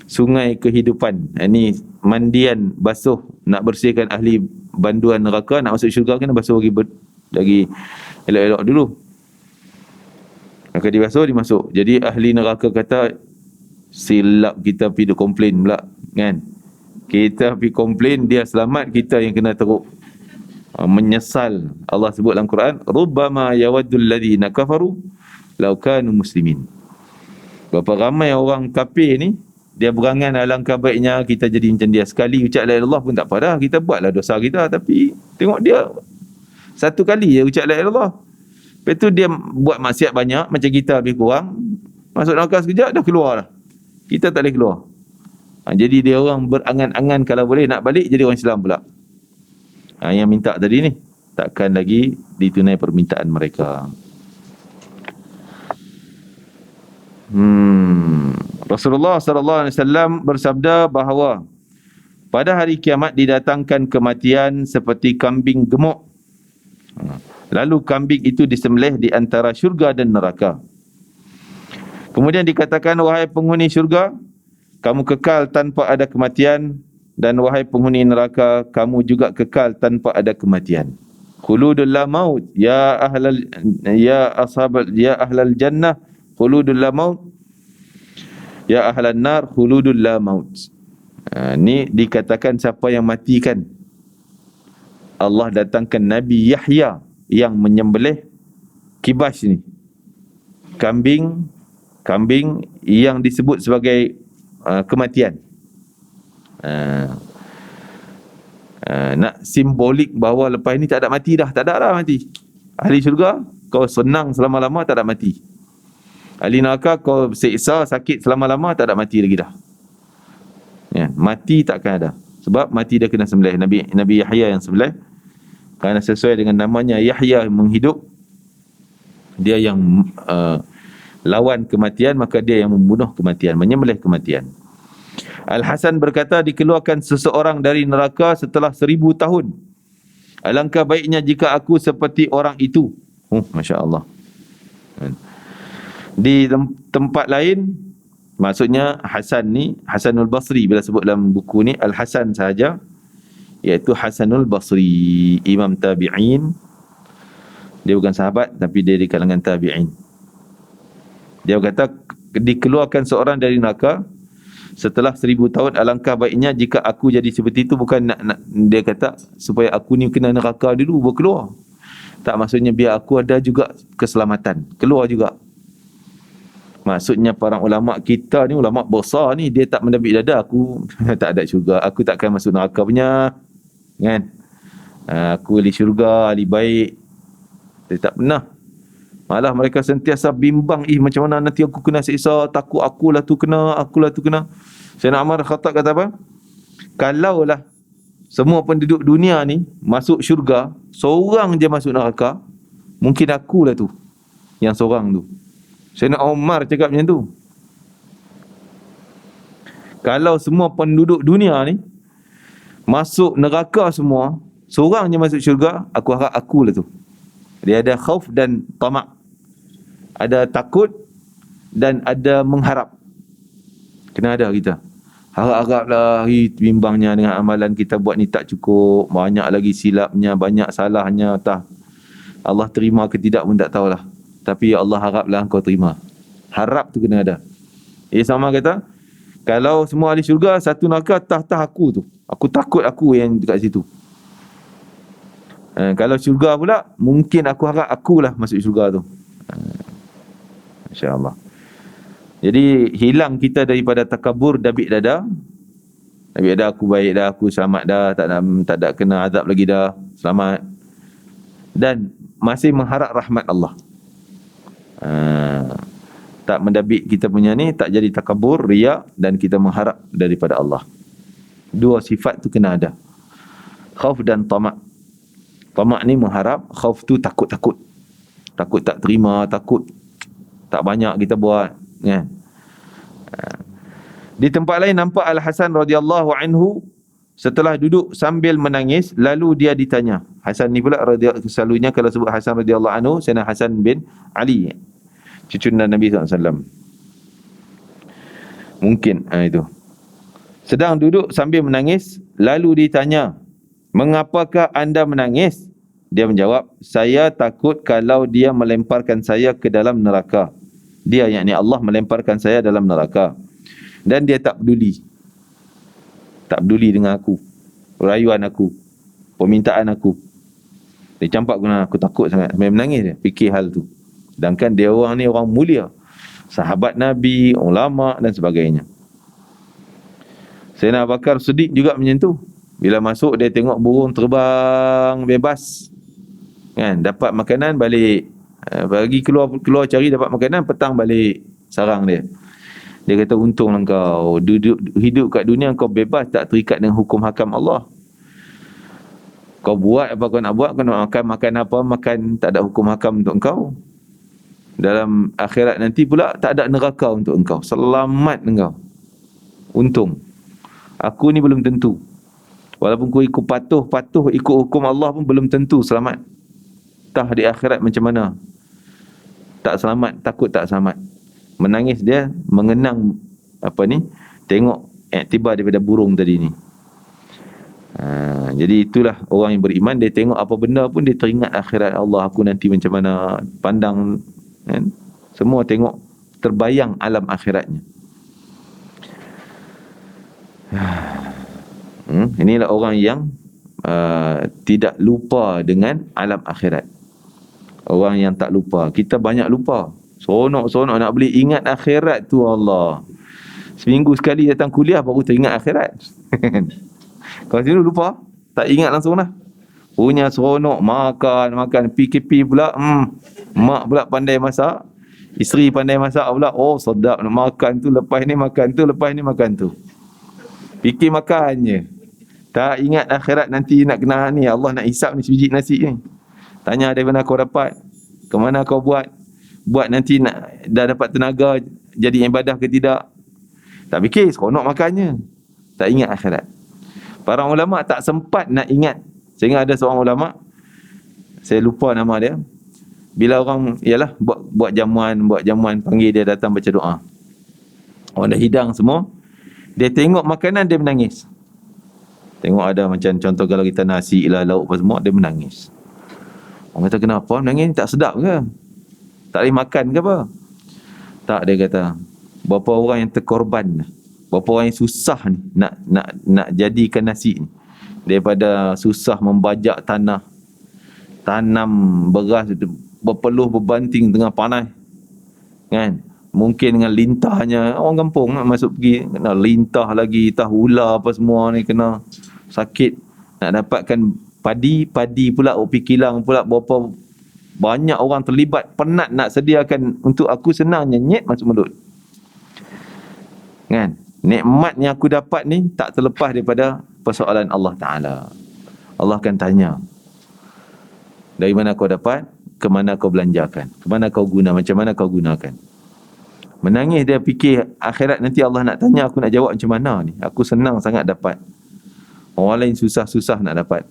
sungai kehidupan. Ini mandian basuh, nak bersihkan ahli banduan neraka, nak masuk syurga kena basuh lagi elok-elok dulu. Maka dibasuh, dimasuk. Jadi ahli neraka kata, Silap kita pergi komplain pula, kan? Kita pergi komplain, dia selamat, kita yang kena teruk. Menyesal. Allah sebut dalam Quran, rubbama yawaddul ladzina kafaru law kanu muslimin. Berapa ramai orang kafir ni, dia berangan alangkah baiknya kita jadi macam dia. Sekali ucap la ilaha illallah pun tak apa dah, kita buatlah dosa kita, tapi tengok dia satu kali je ucap la ilaha illallah, lepas tu dia buat maksiat banyak macam kita lebih kurang, masuk neraka sekejap dah keluar dah, kita tak boleh keluar. Jadi dia orang berangan-angan kalau boleh nak balik jadi orang Islam pula. Yang minta tadi ni takkan lagi ditunai permintaan mereka. Rasulullah sallallahu alaihi wasallam bersabda bahawa pada hari kiamat didatangkan kematian seperti kambing gemuk. Lalu kambing itu disembelih di antara syurga dan neraka. Kemudian dikatakan, wahai penghuni syurga, kamu kekal tanpa ada kematian, dan wahai penghuni neraka, kamu juga kekal tanpa ada kematian. Khuludul la maut ya ahlal jannah khuludul la maut ya ahlan nar khuludul la maut. Ni dikatakan siapa yang mati kan, Allah datangkan Nabi Yahya yang menyembelih kibas ni, kambing yang disebut sebagai kematian. Nak simbolik bahawa lepas ni tak ada mati dah, tak ada dah mati. Ahli syurga kau senang selama-lama, tak ada mati. Ahli neraka kau seksa sakit selama-lama, tak ada mati lagi dah. Mati takkan ada, sebab mati dia kena sembelih. Nabi Yahya yang sembelih, kerana sesuai dengan namanya Yahya menghidup, dia yang lawan kematian, maka dia yang membunuh kematian, menyembelih kematian. Al-Hasan berkata, dikeluarkan seseorang dari neraka setelah 1000 tahun. Alangkah baiknya jika aku seperti orang itu. Masya Allah. Di tempat lain, maksudnya Hasan ni, Hasanul Basri, bila sebut dalam buku ni Al-Hasan sahaja, iaitu Hasanul Basri, Imam Tabi'in. Dia bukan sahabat, tapi dia di kalangan Tabi'in. Dia berkata, dikeluarkan seorang dari neraka setelah 1000 tahun, alangkah baiknya jika aku jadi seperti itu. Bukan nak dia kata supaya aku ni kena neraka dulu baru keluar. Tak, maksudnya biar aku ada juga keselamatan, keluar juga. Maksudnya para ulama kita ni, ulama besar ni, dia tak mendabik dada aku tak ada syurga, aku takkan masuk neraka punya, kan? Aku ahli syurga, ahli baik. Dia tak pernah. Malah mereka sentiasa bimbang, macam mana nanti aku kena siksa, takut akulah tu kena. Sayyidina Umar Khattab kata apa? Kalaulah semua penduduk dunia ni masuk syurga, seorang je masuk neraka, mungkin akulah tu yang seorang tu. Sayyidina Umar cakap macam tu. Kalau semua penduduk dunia ni masuk neraka semua, seorang je masuk syurga, aku harap akulah tu. Dia ada khauf dan tamak, ada takut dan ada mengharap. Kena ada kita. Harap-haraplah bimbangnya dengan amalan kita buat ni tak cukup, banyak lagi silapnya, banyak salahnya, tak Allah terima ke tidak pun tak tahulah. Tapi ya Allah, haraplah engkau terima. Harap tu kena ada. Sama kata, kalau semua ahli syurga satu neraka, tah aku tu. Aku takut aku yang dekat situ. Kalau syurga pula, mungkin aku harap akulah masuk syurga tu. InsyaAllah. Jadi hilang kita daripada takabur, dabik dada. Dabik dada, aku baik dah, aku selamat dah, tak ada kena azab lagi dah, selamat. Dan masih mengharap rahmat Allah. Tak mendabik kita punya ni, tak jadi takabur, riak, dan kita mengharap daripada Allah. Dua sifat tu kena ada. Khauf dan tamak. Tamak ni mengharap, khauf tu takut-takut. Takut tak terima, takut tak banyak kita buat, kan? Di tempat lain nampak Al-Hasan radhiyallahu anhu setelah duduk sambil menangis, lalu dia ditanya. Hasan ni pula selalunya kalau sebut Hasan radhiyallahu anhu, Sayyidina Hasan bin Ali, cucu Nabi SAW. Mungkin itu. Sedang duduk sambil menangis, lalu ditanya, mengapakah anda menangis? Dia menjawab, saya takut kalau dia melemparkan saya ke dalam neraka. Dia, yakni Allah, melemparkan saya dalam neraka. Dan dia tak peduli. Tak peduli dengan aku, rayuan aku, permintaan aku. Dia campak guna, aku takut sangat. Sampai menangis dia fikir hal tu. Sedangkan dia orang ni orang mulia, sahabat Nabi, ulama dan sebagainya. Sayyidina Abu Bakar Siddiq juga macam tu. Bila masuk dia tengok burung terbang bebas, kan, dapat makanan balik, bagi keluar cari dapat makanan, petang balik sarang dia. Dia kata untunglah kau hidup kat dunia kau bebas, tak terikat dengan hukum hakam Allah. Kau buat apa kau nak buat, kau nak makan apa, makan, tak ada hukum hakam untuk engkau. Dalam akhirat nanti pula tak ada neraka untuk engkau. Selamat engkau. Untung. Aku ni belum tentu. Walaupun kau ikut patuh ikut hukum Allah pun belum tentu selamat. Tah di akhirat macam mana. Tak selamat, takut tak selamat. Menangis dia mengenang tengok iktibar daripada burung tadi ni. Jadi itulah orang yang beriman, dia tengok apa benda pun dia teringat akhirat Allah, aku nanti macam mana, pandang, kan? Semua tengok, terbayang alam akhiratnya. Inilah orang yang tidak lupa dengan alam akhirat. Orang yang tak lupa. Kita banyak lupa. Seronok nak beli, ingat akhirat tu Allah. Seminggu sekali datang kuliah baru teringat akhirat. Kalau sini lupa, tak ingat langsung lah. Punya seronok, makan, PKP pula, mak pula pandai masak, isteri pandai masak pula, oh sedap nak makan tu, lepas ni makan tu, lepas ni makan tu. Fikir makan je. Tak ingat akhirat nanti nak kena ni, Allah nak hisap ni sebiji nasi ni. Tanya dari mana kau dapat, ke mana kau buat nanti dah dapat tenaga jadi ibadah ke tidak. Tak fikir, seronok makannya. Tak ingat akhirat. Para ulama tak sempat nak ingat. Sehingga ada seorang ulama, saya lupa nama dia, bila orang buat jamuan, panggil dia datang baca doa, orang dah hidang semua, dia tengok makanan dia menangis. Tengok ada macam contoh kalau kita nasi lah, lauk apa semua, dia menangis. Orang kata kenapa menangis, tak sedap ke, tak boleh makan ke apa? Tak, dia kata berapa orang yang terkorban, berapa orang yang susah ni nak jadikan nasi ni. Daripada susah membajak tanah, tanam beras itu, berpeluh berbanting tengah panas, kan? Mungkin dengan lintahnya, orang kampung nak masuk pergi, kena lintah lagi, ular apa semua ni, kena sakit. Nak dapatkan padi pula, upi kilang pula, berapa banyak orang terlibat, penat nak sediakan untuk aku, senang nyet masuk mulut, kan? Nikmat yang aku dapat ni tak terlepas daripada persoalan Allah Ta'ala. Allah akan tanya, dari mana kau dapat, ke mana kau belanjakan, ke mana kau guna, macam mana kau gunakan. Menangis dia fikir akhirat nanti Allah nak tanya, aku nak jawab macam mana ni. Aku senang sangat dapat, orang lain susah-susah nak dapat.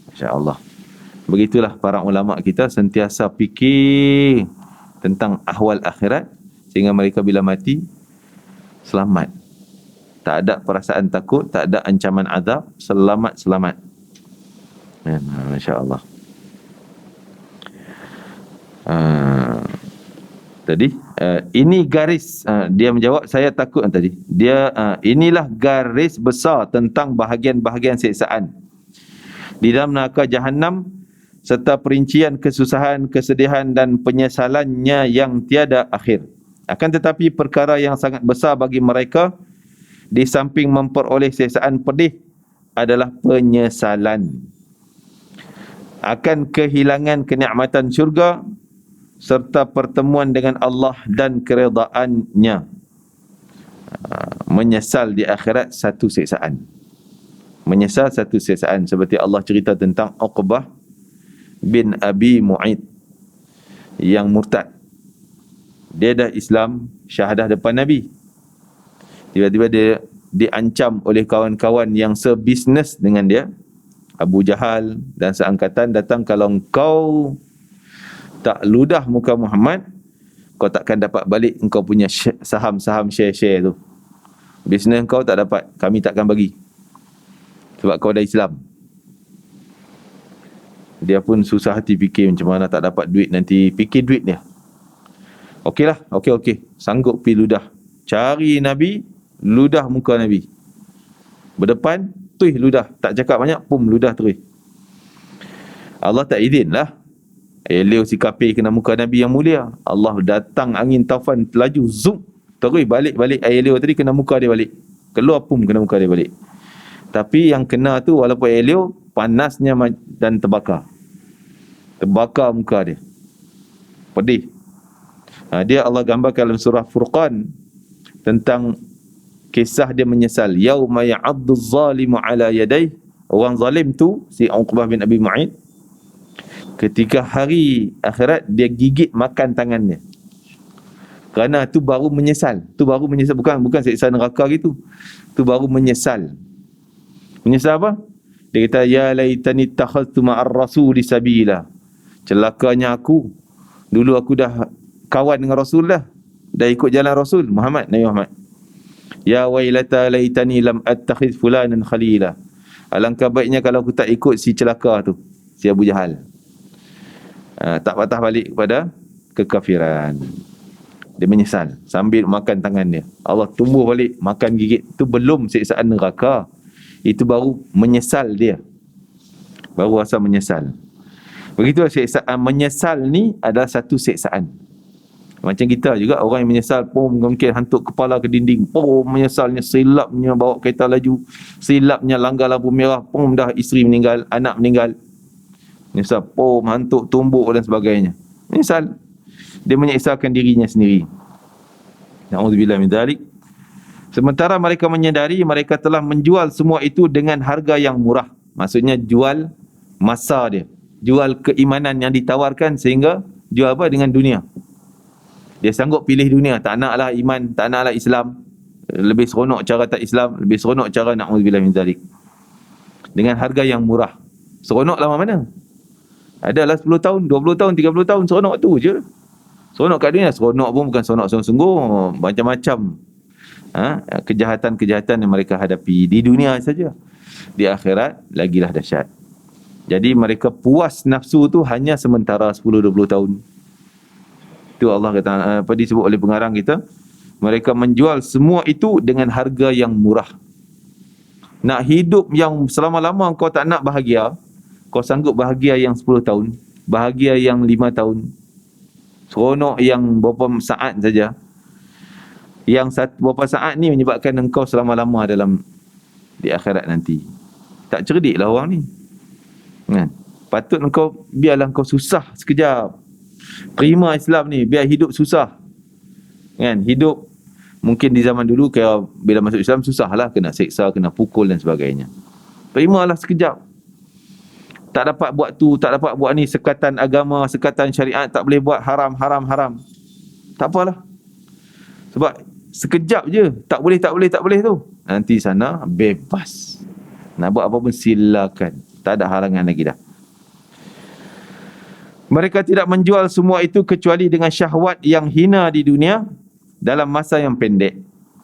Masya-Allah. Begitulah para ulama kita sentiasa fikir tentang ahwal akhirat, sehingga mereka bila mati selamat. Tak ada perasaan takut, tak ada ancaman azab, selamat-selamat. Masya-Allah. Tadi ini garis, dia menjawab, saya takut tadi. Dia inilah garis besar tentang bahagian-bahagian siksaan di dalam neraka Jahannam, serta perincian kesusahan, kesedihan dan penyesalannya yang tiada akhir. Akan tetapi perkara yang sangat besar bagi mereka, di samping memperoleh siksaan pedih, adalah penyesalan akan kehilangan kenikmatan syurga serta pertemuan dengan Allah dan keredaannya. Menyesal di akhirat satu siksaan. Menyesal satu siksaan, seperti Allah cerita tentang Uqbah bin Abi Mu'id yang murtad. Dia dah Islam, syahadah depan Nabi. Tiba-tiba dia diancam oleh kawan-kawan yang sebisnes dengan dia, Abu Jahal dan seangkatan, datang, kalau kau tak ludah muka Muhammad, kau takkan dapat balik engkau punya saham-saham share-share tu. Bisnes kau tak dapat, kami takkan bagi, sebab kau dah Islam. Dia pun susah hati fikir macam mana tak dapat duit nanti, fikir duit dia. Okeylah, okey, sanggup pergi ludah, cari Nabi, ludah muka Nabi. Berdepan, tuih ludah. Tak cakap banyak, pum ludah terus. Allah tak izin lah. Elio si kafir kena muka Nabi yang mulia. Allah datang angin taufan laju, zoom. Terus balik Elio tadi kena muka dia balik. Keluar pum kena muka dia balik. Tapi yang kena tu walaupun Elio, panasnya dan terbakar. Terbakar muka dia. Pedih. Dia Allah gambarkan dalam surah Furqan tentang kisah dia menyesal. Yauma ya'addu zalimu ala yadayh. Orang zalim tu, si Uqbah bin Abi Mu'aid, ketika hari akhirat dia gigit makan tangannya. Kerana tu baru menyesal. Tu baru menyesal, bukan siksa neraka gitu. Tu baru menyesal. Menyesal apa? Dia kata ya laitani takhadtu ma'ar rasuli sabila. Celakanya aku. Dulu aku dah kawan dengan Rasul dah. Dah ikut jalan Rasul Muhammad, Nabi Muhammad. Ya wailata laitani lam attakhidh fulanan khalila. Alangkah baiknya kalau aku tak ikut si celaka tu, si Abu Jahal. Tak patah balik kepada kekafiran. Dia menyesal sambil makan tangan dia. Allah tumbuh balik makan gigit. Itu belum siksaan neraka. Itu baru menyesal dia. Baru rasa menyesal. Begitu siksaan menyesal ni adalah satu siksaan. Macam kita juga, orang yang menyesal pun mungkin hantuk kepala ke dinding, pun menyesalnya, silapnya bawa kereta laju, silapnya langgar lampu merah, pun dah isteri meninggal, anak meninggal. Menyesal, pun hantuk tumbuk dan sebagainya. Menyesal. Dia menyesalkan dirinya sendiri. Na'udzubillah min dzalik. Sementara mereka menyadari mereka telah menjual semua itu dengan harga yang murah. Maksudnya jual masa dia, jual keimanan yang ditawarkan, sehingga jual apa? Dengan dunia. Dia sanggup pilih dunia, tak naklah iman, tak naklah Islam. Lebih seronok cara tak Islam, lebih seronok cara na'udzubillah min dzalik. Dengan harga yang murah. Seronok lama mana? Adalah 10 tahun, 20 tahun, 30 tahun, seronok tu je. Seronok kat dunia, seronok pun bukan seronok sungguh-sungguh, macam-macam kejahatan-kejahatan yang mereka hadapi di dunia saja. Di akhirat lagilah dahsyat. Jadi mereka puas nafsu tu hanya sementara 10-20 tahun. Itu Allah kata, apa disebut oleh pengarang kita, mereka menjual semua itu dengan harga yang murah. Nak hidup yang selama-lama kau tak nak bahagia, kau sanggup bahagia yang 10 tahun, bahagia yang 5 tahun, seronok yang beberapa saat saja. Yang beberapa saat ni menyebabkan engkau selama-lama dalam di akhirat nanti. Tak cerdik lah orang ni. Kan? Patut engkau, biarlah engkau susah sekejap. Terima Islam ni, biar hidup susah. Kan? Hidup mungkin di zaman dulu kalau bila masuk Islam susahlah, kena seksa, kena pukul dan sebagainya. Terimalah sekejap. Tak dapat buat tu, tak dapat buat ni, sekatan agama, sekatan syariat, tak boleh buat, haram. Tak apalah. Sebab sekejap je, tak boleh tu. Nanti sana bebas. Nak buat apa pun silakan. Tak ada halangan lagi dah. Mereka tidak menjual semua itu kecuali dengan syahwat yang hina di dunia dalam masa yang pendek.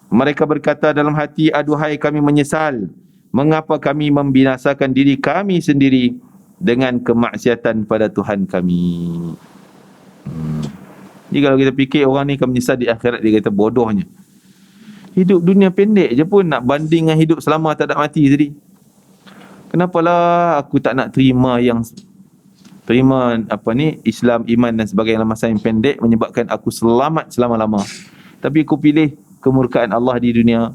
Mereka berkata dalam hati, aduhai kami menyesal. Mengapa kami membinasakan diri kami sendiri dengan kemaksiatan pada Tuhan kami. Jadi kalau kita fikir orang ni akan menyesal di akhirat, dia kata bodohnya. Hidup dunia pendek je pun nak banding dengan hidup selama tak ada mati tadi. Kenapalah aku tak nak terima Islam, iman dan sebagainya dalam masa yang pendek, menyebabkan aku selamat selama-lama. Tapi aku pilih kemurkaan Allah di dunia,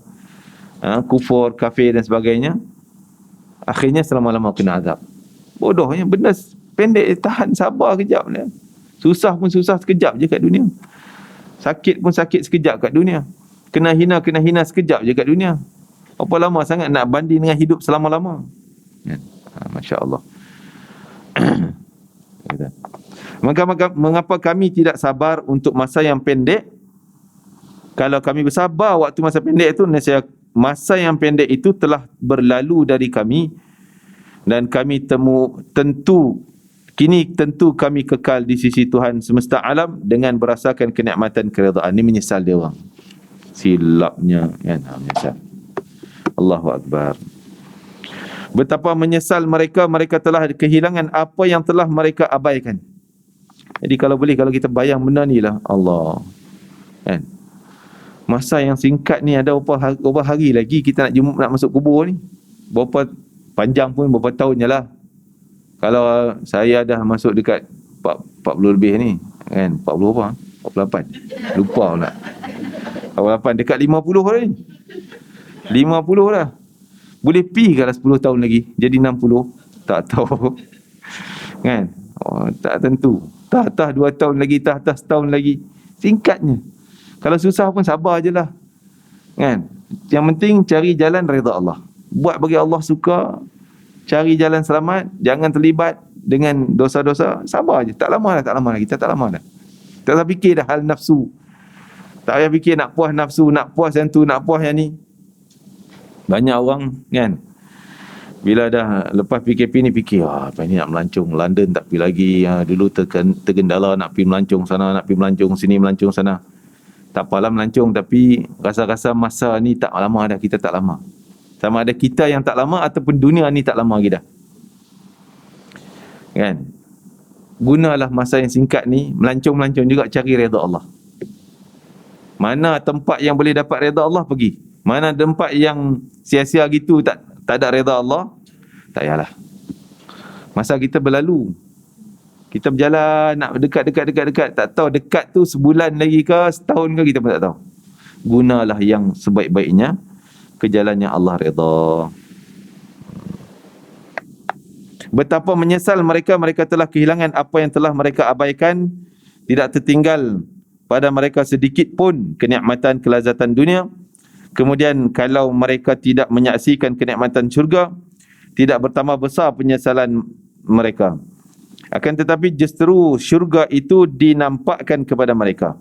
kufur, kafir dan sebagainya, akhirnya selama-lama kena azab. Bodohnya, benda pendek, tahan, sabar kejap ni. Susah pun susah sekejap je kat dunia. Sakit pun sakit sekejap kat dunia. Kena hina sekejap je kat dunia. Apa lama sangat nak banding dengan hidup selama-lama. Masya Allah. Mengapa kami tidak sabar untuk masa yang pendek? Kalau kami bersabar waktu masa pendek itu, masa yang pendek itu telah berlalu dari kami, dan kami kini tentu kami kekal di sisi Tuhan semesta alam dengan berasakan kenikmatan keredaan. Ini menyesal dia orang. Silapnya kan, menyesal. Allahu Akbar. Betapa menyesal mereka telah kehilangan apa yang telah mereka abaikan. Jadi kalau boleh, kalau kita bayang benda ni lah, Allah kan, Masa yang singkat ni ada berapa hari lagi kita nak masuk kubur ni. Berapa panjang pun berapa tahun je lah. Kalau saya dah masuk dekat 40 lebih ni kan, 40 apa? 48. Lupa pula. 48 dekat 50 dah ni. 50 dah. Boleh pi kalau 10 tahun lagi jadi 60? Tak tahu. Kan? Oh, tak tentu. Tak 2 tahun lagi, tak setahun lagi. Singkatnya. Kalau susah pun sabar je lah. Kan? Yang penting cari jalan redha Allah. Buat bagi Allah suka, cari jalan selamat, jangan terlibat dengan dosa-dosa, sabar je. Tak lama dah, kita tak lama dah. Tak payah fikir dah hal nafsu. Tak payah fikir nak puas nafsu, nak puas yang tu, nak puas yang ni. Banyak orang kan, bila dah lepas PKP ni fikir, apa ni nak melancong London tak pergi lagi, dulu tergendala nak pergi melancong sana, nak pergi melancong sini, melancong sana. Tak apalah melancong, tapi rasa-rasa masa ni tak lama dah, kita tak lama. Sama ada kita yang tak lama ataupun dunia ni tak lama lagi dah. Kan? Gunalah masa yang singkat ni, melancong-melancong juga cari redha Allah. Mana tempat yang boleh dapat redha Allah, pergi. Mana tempat yang sia-sia gitu, tak ada redha Allah, tak payahlah. Masa kita berlalu, kita berjalan nak dekat, tak tahu dekat tu sebulan lagi ke, setahun ke, kita pun tak tahu. Gunalah yang sebaik-baiknya ke jalan yang Allah redha. Betapa menyesal mereka telah kehilangan apa yang telah mereka abaikan. Tidak tertinggal pada mereka sedikit pun kenikmatan kelazatan dunia. Kemudian kalau mereka tidak menyaksikan kenikmatan syurga, tidak bertambah besar penyesalan mereka. Akan tetapi justru syurga itu dinampakkan kepada mereka.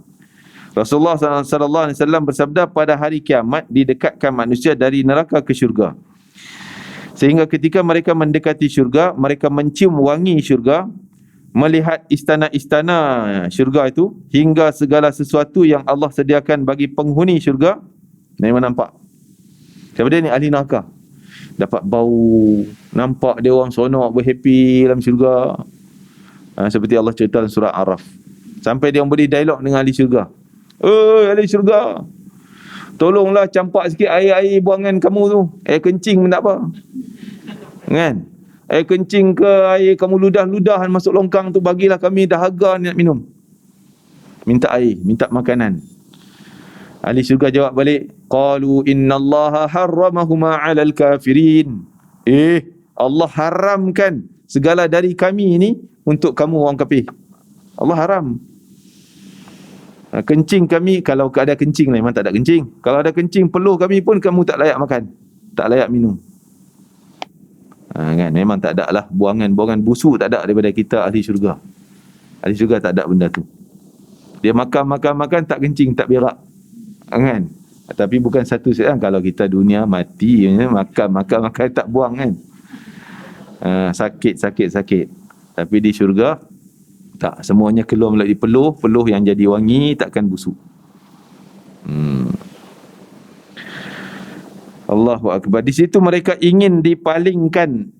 Rasulullah sallallahu alaihi wasallam bersabda, pada hari kiamat didekatkan manusia dari neraka ke syurga. Sehingga ketika mereka mendekati syurga, mereka mencium wangi syurga, melihat istana-istana syurga itu, hingga segala sesuatu yang Allah sediakan bagi penghuni syurga. Memang nampak. Siapa dia ni? Ahli neraka. Dapat bau, nampak dia orang seronok, berhappy dalam syurga. Seperti Allah cerita dalam surah Araf. Sampai dia beri dialog dengan ahli syurga. Ahli syurga, tolonglah campak sikit air buangan kamu tu. Air kencing pun tak apa. Kan? Air kencing ke air kamu ludah-ludahan masuk longkang tu, bagilah kami, dahaga ni nak minum. Minta air, minta makanan. Ahli syurga jawab balik, qalu innallaha harramahuma 'alal kafirin. Allah haramkan segala dari kami ni untuk kamu orang kafir. Allah haram. Kencing kami, kalau ada kencing lah, memang tak ada kencing. Kalau ada kencing peluh kami pun kamu tak layak makan, tak layak minum. Kan, memang tak ada lah buangan busuk, tak ada daripada kita ahli syurga. Ahli syurga tak ada benda tu. Dia makan tak kencing, tak berak. Kan? Tapi bukan satu kan, kalau kita dunia mati makan tak buang kan. Sakit. Tapi di syurga tak, semuanya keluar melalui peluh yang jadi wangi, takkan busuk. Allahu Akbar. Di situ mereka ingin dipalingkan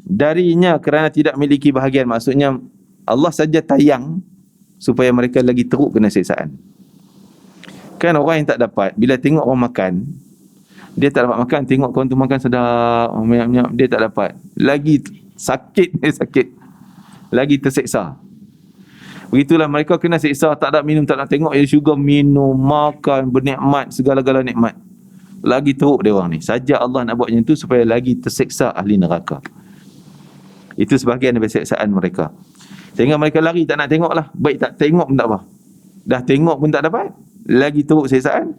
darinya kerana tidak memiliki bahagian. Maksudnya Allah saja tayang supaya mereka lagi teruk kena siksaan. Kan orang yang tak dapat, bila tengok orang makan, dia tak dapat makan, tengok kawan tu makan sedap, minyak, dia tak dapat. Lagi sakit, lagi terseksa. Begitulah mereka kena seksa, tak ada minum, tak nak tengok ya syurga, minum, makan, bernikmat, segala-gala nikmat. Lagi teruk dia orang ni. Saja Allah nak buat macam tu supaya lagi terseksa ahli neraka. Itu sebahagian daripada seksaan mereka. Sehingga mereka lari, tak nak tengok lah. Baik tak tengok pun tak apa. Dah tengok pun tak dapat, lagi teruk seksaan.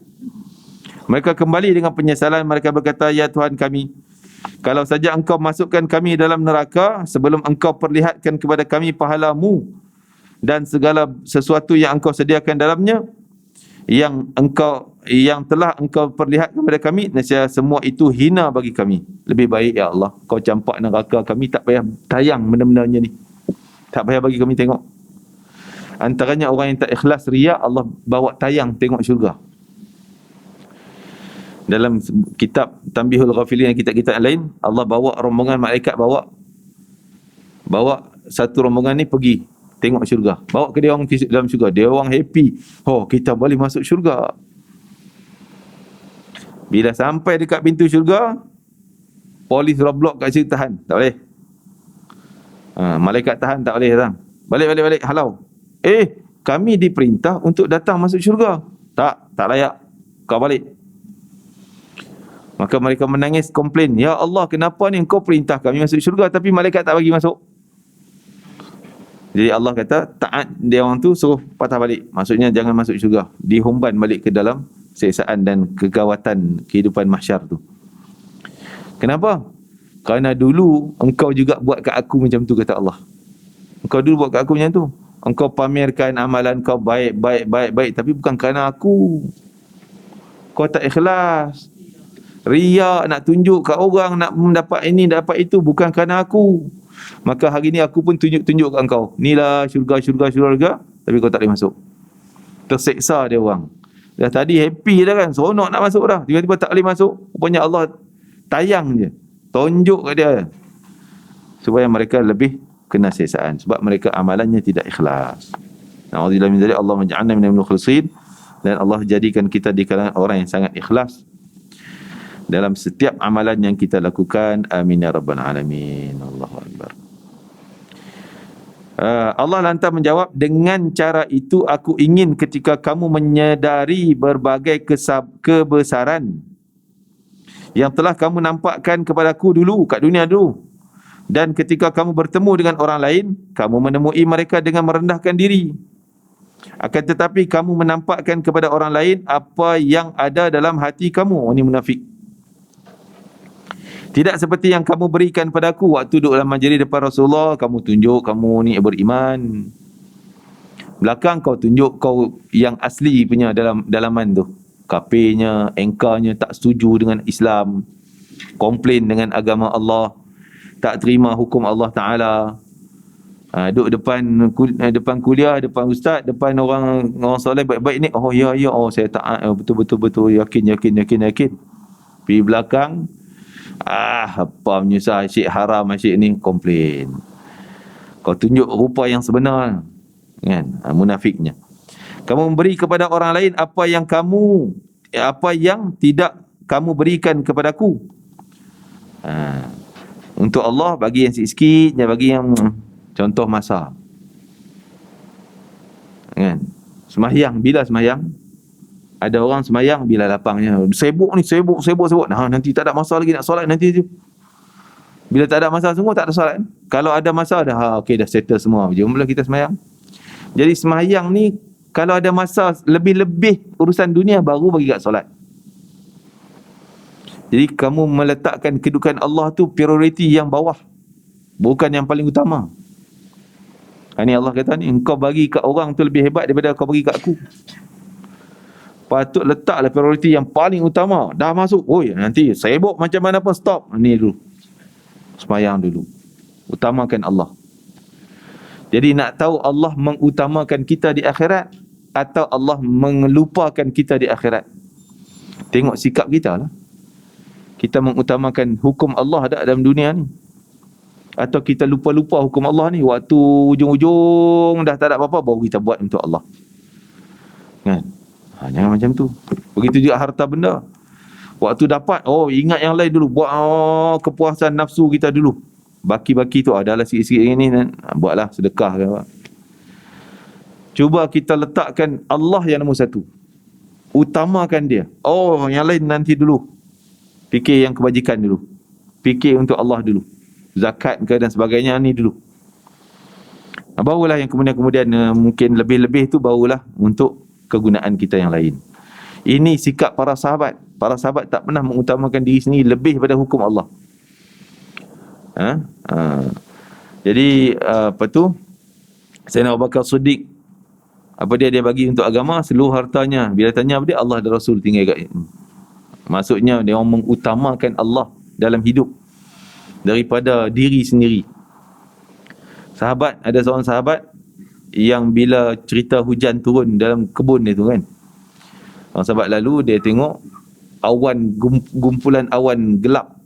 Mereka kembali dengan penyesalan. Mereka berkata, ya Tuhan kami, kalau saja engkau masukkan kami dalam neraka sebelum engkau perlihatkan kepada kami pahalamu dan segala sesuatu yang engkau sediakan dalamnya, yang telah engkau perlihatkan kepada kami, nescaya semua itu hina bagi kami. Lebih baik ya Allah, kau campak neraka kami, tak payah tayang benda-bendanya ni, tak payah bagi kami tengok. Antaranya orang yang tak ikhlas, riya, Allah bawa tayang tengok syurga. Dalam kitab Tanbihul Ghafilin, kitab-kitab lain, Allah bawa rombongan malaikat, bawa satu rombongan ni pergi tengok syurga, bawa ke dia orang dalam syurga. Dia orang happy, kita boleh masuk syurga. Bila sampai dekat pintu syurga, polis roadblock kat situ, tahan, tak boleh. Malaikat tahan, tak boleh datang. Balik, halau. Kami diperintah untuk datang masuk syurga. Tak layak. Kau balik. Maka mereka menangis, komplain, ya Allah, kenapa ni engkau perintah kami masuk syurga tapi malaikat tak bagi masuk? Jadi Allah kata, taat dia orang tu, suruh patah balik. Maksudnya jangan masuk syurga, dihumban balik ke dalam siksaan dan kegawatan kehidupan mahsyar tu. Kenapa? Kerana dulu engkau juga buat kat aku macam tu, kata Allah. Engkau dulu buat kat aku macam tu. Engkau pamerkan amalan kau baik, tapi bukan kerana aku. Kau tak ikhlas. Riak, nak tunjuk kat orang, nak mendapat ini, dapat itu, bukan kerana aku. Maka hari ni aku pun tunjuk kat engkau. Inilah syurga, tapi kau tak boleh masuk. Terseksa dia orang. Dah tadi happy dah kan, seronok nak masuk dah. Tiba-tiba tak boleh masuk. Rupanya Allah tayang je, tunjuk kat dia, supaya mereka lebih kena siksaan. Sebab mereka amalannya tidak ikhlas. Na'udzubillah min dzalik. Allah menja'alna minal mukhlisin. Dan Allah jadikan kita di kalangan orang yang sangat ikhlas dalam setiap amalan yang kita lakukan. Amin ya rabbal alamin. Allahu akbar. Allah lantas menjawab, dengan cara itu aku ingin ketika kamu menyedari berbagai kebesaran yang telah kamu nampakkan kepadaku dulu, kat dunia dulu, dan ketika kamu bertemu dengan orang lain, kamu menemui mereka dengan merendahkan diri. Akan tetapi kamu menampakkan kepada orang lain apa yang ada dalam hati kamu. Ini munafik. Tidak seperti yang kamu berikan padaku waktu duduk dalam majlis depan Rasulullah. Kamu tunjuk kamu ni beriman, belakang kau tunjuk kau yang asli punya dalaman tu. Kafirnya, engkarnya, tak setuju dengan Islam, komplain dengan agama Allah, tak terima hukum Allah Ta'ala. Duduk depan kuliah, depan ustaz, depan orang soleh baik-baik ni, oh ya, saya taat, betul, yakin. Pergi belakang, apa menyusah, asyik haram, asyik ni, komplain. Kau tunjuk rupa yang sebenar, kan? Munafiknya. Kamu memberi kepada orang lain apa yang tidak kamu berikan kepadaku. Untuk Allah bagi yang sikit-sikit, bagi yang contoh masa, kan? Sembahyang, bila sembahyang? Ada orang sembahyang bila lapangnya, sibuk. Nah, nanti tak ada masa lagi nak solat nanti. Bila tak ada masa semua, tak ada solat. Kalau ada masa dah, okey, dah settle semua, jomlah kita sembahyang. Jadi sembahyang ni, kalau ada masa lebih urusan dunia, baru bagi kat solat. Jadi kamu meletakkan kedudukan Allah tu prioriti yang bawah, bukan yang paling utama. Ini Allah kata ni, engkau bagi kat orang tu lebih hebat daripada kau bagi kat aku. Patut letaklah prioriti yang paling utama. Dah masuk, nanti sibuk macam mana pun, stop. Ni dulu, sembahyang dulu, utamakan Allah. Jadi nak tahu Allah mengutamakan kita di akhirat atau Allah mengelupakan kita di akhirat, tengok sikap kita lah. Kita mengutamakan hukum Allah tak dalam dunia ni, atau kita lupa hukum Allah ni, waktu ujung-ujung dah tak ada apa-apa, baru kita buat untuk Allah, kan? Jangan macam tu. Begitu juga harta benda. Waktu dapat, ingat yang lain dulu, buat kepuasan nafsu kita dulu. Baki-baki tu adalah sikit-sikit ini, buatlah sedekah ke apa. Cuba kita letakkan Allah yang nombor satu, utamakan dia. Yang lain nanti dulu, fikir yang kebajikan dulu, fikir untuk Allah dulu, zakat ke dan sebagainya ni dulu. Barulah yang kemudian mungkin lebih-lebih tu, barulah untuk kegunaan kita yang lain. Ini sikap para sahabat. Para sahabat tak pernah mengutamakan diri sendiri lebih pada hukum Allah. Jadi Sayyidina Abu Bakar Siddiq, apa dia bagi untuk agama? Seluruh hartanya. Bila tanya apa dia, Allah dan Rasul tinggal kat. Maksudnya dia orang mengutamakan Allah dalam hidup daripada diri sendiri. Ada seorang sahabat yang bila cerita hujan turun dalam kebun dia tu, kan, orang sahabat lalu, dia tengok awan, gumpulan awan gelap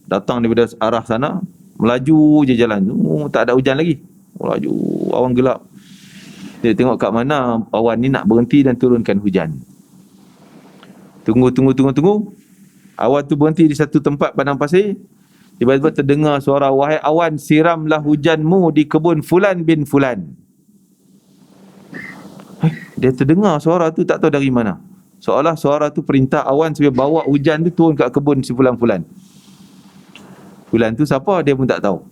datang daripada arah sana, melaju je jalan. Tak ada hujan lagi, melaju awan gelap. Dia tengok kat mana awan ni nak berhenti dan turunkan hujan. Tunggu. Awan tu berhenti di satu tempat padang pasir. Tiba-tiba terdengar suara, wahai awan, siramlah hujanmu di kebun fulan bin fulan. Dia terdengar suara tu, tak tahu dari mana. Seolah suara tu perintah awan supaya bawa hujan tu turun kat kebun si fulan-fulan. Fulan tu siapa dia pun tak tahu.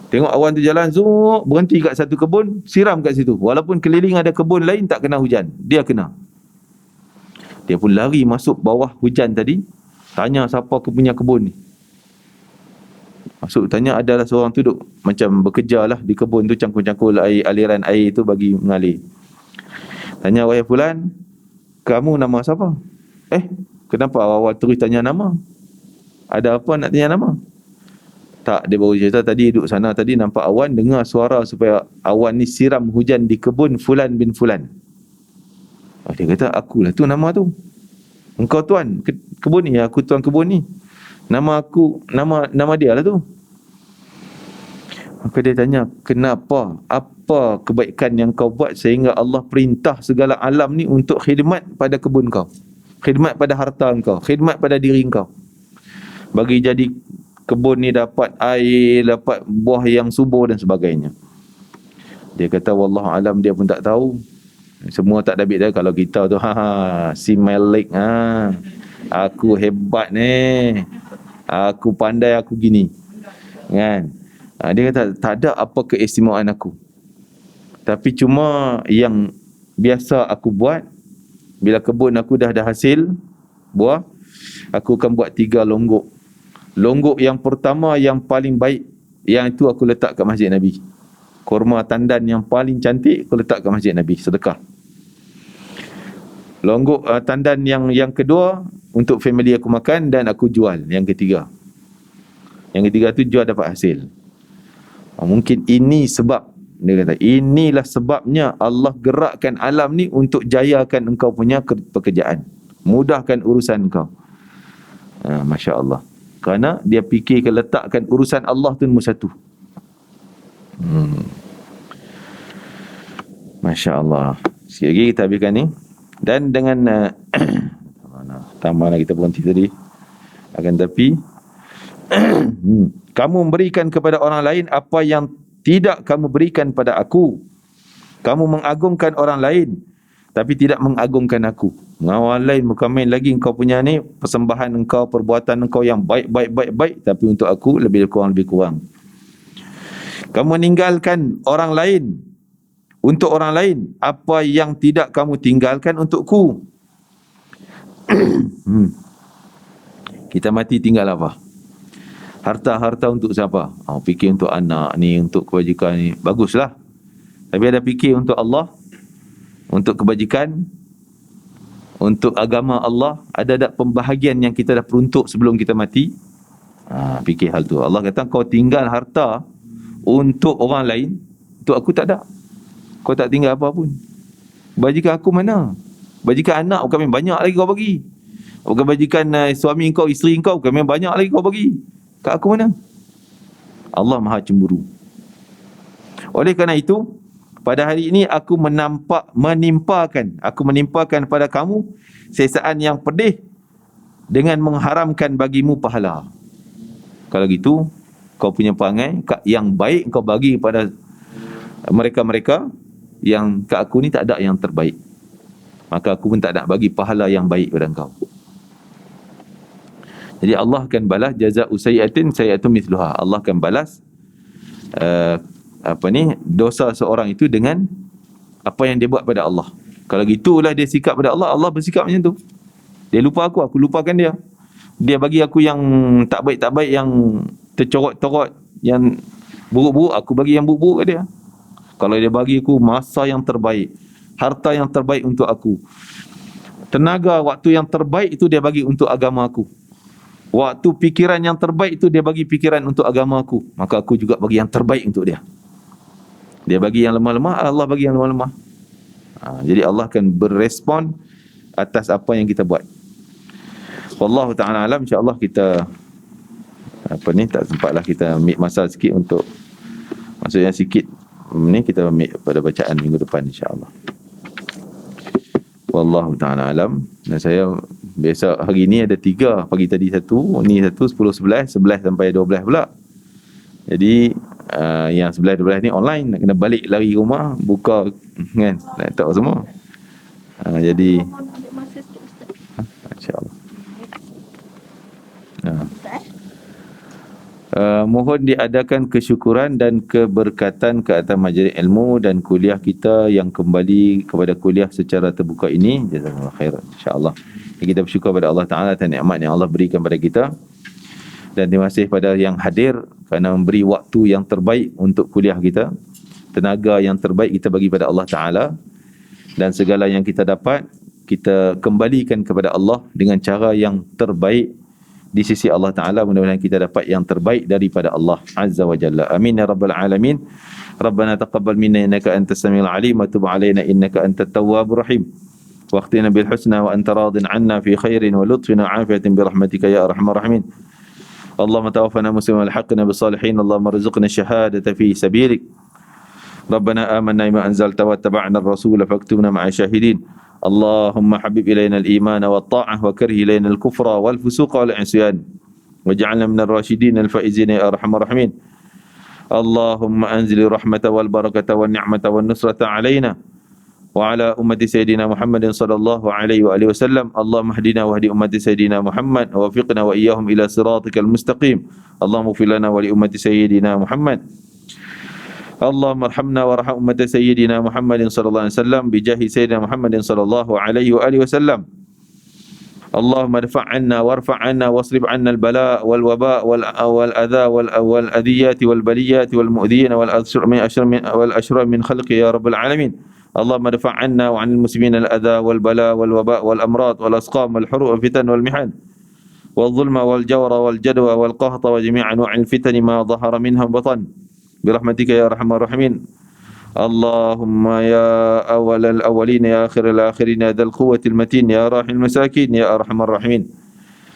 Tengok awan tu jalan, zoom, berhenti kat satu kebun, siram kat situ. Walaupun keliling ada kebun lain tak kena hujan, dia kena. Dia pun lari masuk bawah hujan tadi, tanya siapa punya kebun ni. Masuk tanya, adalah seorang tu duduk macam bekerja lah di kebun tu, cangkul-cangkul air, aliran air tu bagi mengalir. Tanya, wahai fulan, kamu nama siapa? Kenapa awal terus tanya nama? Ada apa nak tanya nama? Tak, dia baru cerita tadi duduk sana tadi nampak awan, dengar suara supaya awan ni siram hujan di kebun fulan bin fulan. Dia kata, akulah tu nama tu. Engkau tuan kebun ni? Aku tuan kebun ni. Nama aku, nama dia lah tu. Maka dia tanya, kenapa? Apa kebaikan yang kau buat sehingga Allah perintah segala alam ni untuk khidmat pada kebun kau, khidmat pada harta kau, khidmat pada diri kau, bagi jadi kebun ni dapat air, dapat buah yang subur dan sebagainya. Dia kata, wallahu alam, dia pun tak tahu. Semua tak dabit dia. Kalau kita tu, see my leg, aku hebat ni, aku pandai, aku gini, kan? Dia kata, tak ada apa keistimewaan aku, tapi cuma yang biasa aku buat, bila kebun aku dah ada hasil buah, aku akan buat 3 longgok. Longgok yang pertama yang paling baik, yang itu aku letak kat masjid Nabi. Kurma tandan yang paling cantik aku letak kat masjid Nabi, sedekah. Longgok tandan yang kedua untuk family aku makan dan aku jual. Yang ketiga tu jual dapat hasil. Mungkin ini sebab, dia kata, inilah sebabnya Allah gerakkan alam ni untuk jayakan engkau punya pekerjaan, mudahkan urusan engkau. Masya Allah. Kerana dia fikirkan, letakkan urusan Allah tu nombor 1. Masya Allah. Sikit lagi kita habiskan ni. Dan dengan tambah lagi, kita berhenti tadi. Akan tapi kamu memberikan kepada orang lain apa yang tidak kamu berikan pada aku. Kamu mengagungkan orang lain tapi tidak mengagungkan aku. Orang lain bukan main lagi engkau punya ni persembahan engkau, perbuatan engkau yang baik, tapi untuk aku lebih kurang. Kamu meninggalkan orang lain untuk orang lain apa yang tidak kamu tinggalkan untukku. Kita mati tinggal apa? Harta untuk siapa? Fikir untuk anak ni, untuk kebajikan ni, baguslah. Tapi ada fikir untuk Allah, untuk kebajikan, untuk agama Allah. Ada pembahagian yang kita dah peruntuk sebelum kita mati. Fikir hal tu. Allah kata, kau tinggal harta untuk orang lain, untuk aku tak ada. Kau tak tinggal apa pun. Bajikan aku mana? Bajikan anak bukan banyak lagi kau bagi. Bukan bajikan suami kau, isteri kau bukan banyak lagi kau bagi. Kat aku mana? Allah Maha Cemburu. Oleh kerana itu, pada hari ini aku menimpakan pada kamu sesaan yang pedih dengan mengharamkan bagimu pahala. Kalau gitu, kau punya perangai yang baik kau bagi kepada mereka-mereka, yang kat aku ni tak ada yang terbaik, maka aku pun tak nak bagi pahala yang baik pada kau. Jadi Allah akan balas jaza'u sayyi'atin sayyi'atun mithluha. Allah akan balas dosa seorang itu dengan apa yang dia buat pada Allah. Kalau gitulah dia sikap pada Allah, Allah bersikap macam tu. Dia lupa aku lupakan dia. Dia bagi aku yang tak baik, yang tercorot-corot, yang buruk-buruk, aku bagi yang buruk-buruk ke dia. Kalau dia bagi aku masa yang terbaik, harta yang terbaik untuk aku, tenaga, waktu yang terbaik itu dia bagi untuk agama aku, waktu fikiran yang terbaik itu dia bagi fikiran untuk agama aku, maka aku juga bagi yang terbaik untuk dia. Dia bagi yang lemah-lemah, Allah bagi yang lemah-lemah. Jadi Allah akan berrespon atas apa yang kita buat. Wallahu ta'ala alam. InsyaAllah kita tak sempatlah kita ambil masa sikit untuk, maksudnya sikit ni kita ambil pada bacaan minggu depan insyaAllah. Wallahu ta'ala alam. Dan saya Besok hari ni ada 3, pagi tadi 1, ni 1, 10, 11 sampai 12 pula. Jadi yang 11, 12 ni online, nak kena balik lari rumah, buka kan, laptop semua. Jadi insya-Allah. Mohon diadakan kesyukuran dan keberkatan ke atas majlis ilmu dan kuliah kita yang kembali kepada kuliah secara terbuka ini. Jazakallahu khairan, insya-Allah. Kita bersyukur pada Allah Ta'ala atas nikmat yang Allah berikan pada kita. Dan terima kasih pada yang hadir kerana memberi waktu yang terbaik untuk kuliah kita. Tenaga yang terbaik kita bagi pada Allah Ta'ala. Dan segala yang kita dapat, kita kembalikan kepada Allah dengan cara yang terbaik di sisi Allah Ta'ala. Mudah-mudahan kita dapat yang terbaik daripada Allah Azza wa Jalla. Amin ya Rabbal Alamin. Rabbana taqabbal minna innaka antas samiul alim wa tub alaina innaka antat tawwabur rahim. Waqtina bil husna wa anta radin anna fi khairin wa lutfin wa afiyatin bi rahmatika ya arhamar rahimin. Allahumma tawaffana musliman wa alhaqna bis salihin. Allahumma rizqna syahadata fi sabilik. Rabbana amanna bima anzalta wa taba'na ar-rasula faktubna ma'a syahidin. Allahumma habib ilayna al-iman wa at-ta'ah wa karih ilayna al-kufra wal fusuqa wal 'isyan waj'alna minar rasyidin al-faizin ya arhamar rahimin. Allahumma anzil rahmata wal barakata wan ni'mata wan nusrata 'alaina wa 'ala ummati sayyidina Muhammadin sallallahu alaihi wa alihi wasallam. Allahumma hdina wa hdi ummati sayyidina Muhammad wa waffiqna wa iyyahum ila siratikal mustaqim. Allahumma ighfir lana wa li ummati sayyidina Muhammad. Allahumma arhamna warham ummati sayyidina Muhammadin sallallahu alaihi wasallam bi jahi sayyidina Muhammadin sallallahu alaihi wa alihi wasallam. Allahumma dfa' 'anna warfa' 'anna wasrif 'anna al-bala' wal waba' wal adha wal adhiyat wal baliyat wal mu'dhiyin wal ashrar min khalqi ya rabbal alamin. Allahumma dfa' 'anna wa 'anil muslimin al-adha wal bala' wal waba' wal amrad wal asqam wal huru' wal fitan wal mihan wal zulma wal jawra wal jadwa wal qahta wa jami' anwa'il fitan ma dhahara minha wa batan برحمتك يا أرحم الراحمين. اللهم يا أول الأولين يا آخر الآخرين يا ذا القوة المتين يا راحم المساكين يا أرحم الراحمين.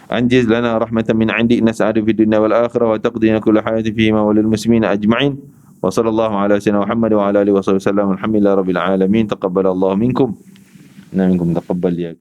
أنجز لنا رحمة من عندك نسعد في الدنيا والآخرة وتقضينا كل حياة فيما وللمسلمين أجمعين. وصلى الله على سيدنا محمد وعلى آله وصحبه وسلم. الحمد لله رب العالمين. تقبل الله منكم. منكم تقبل يا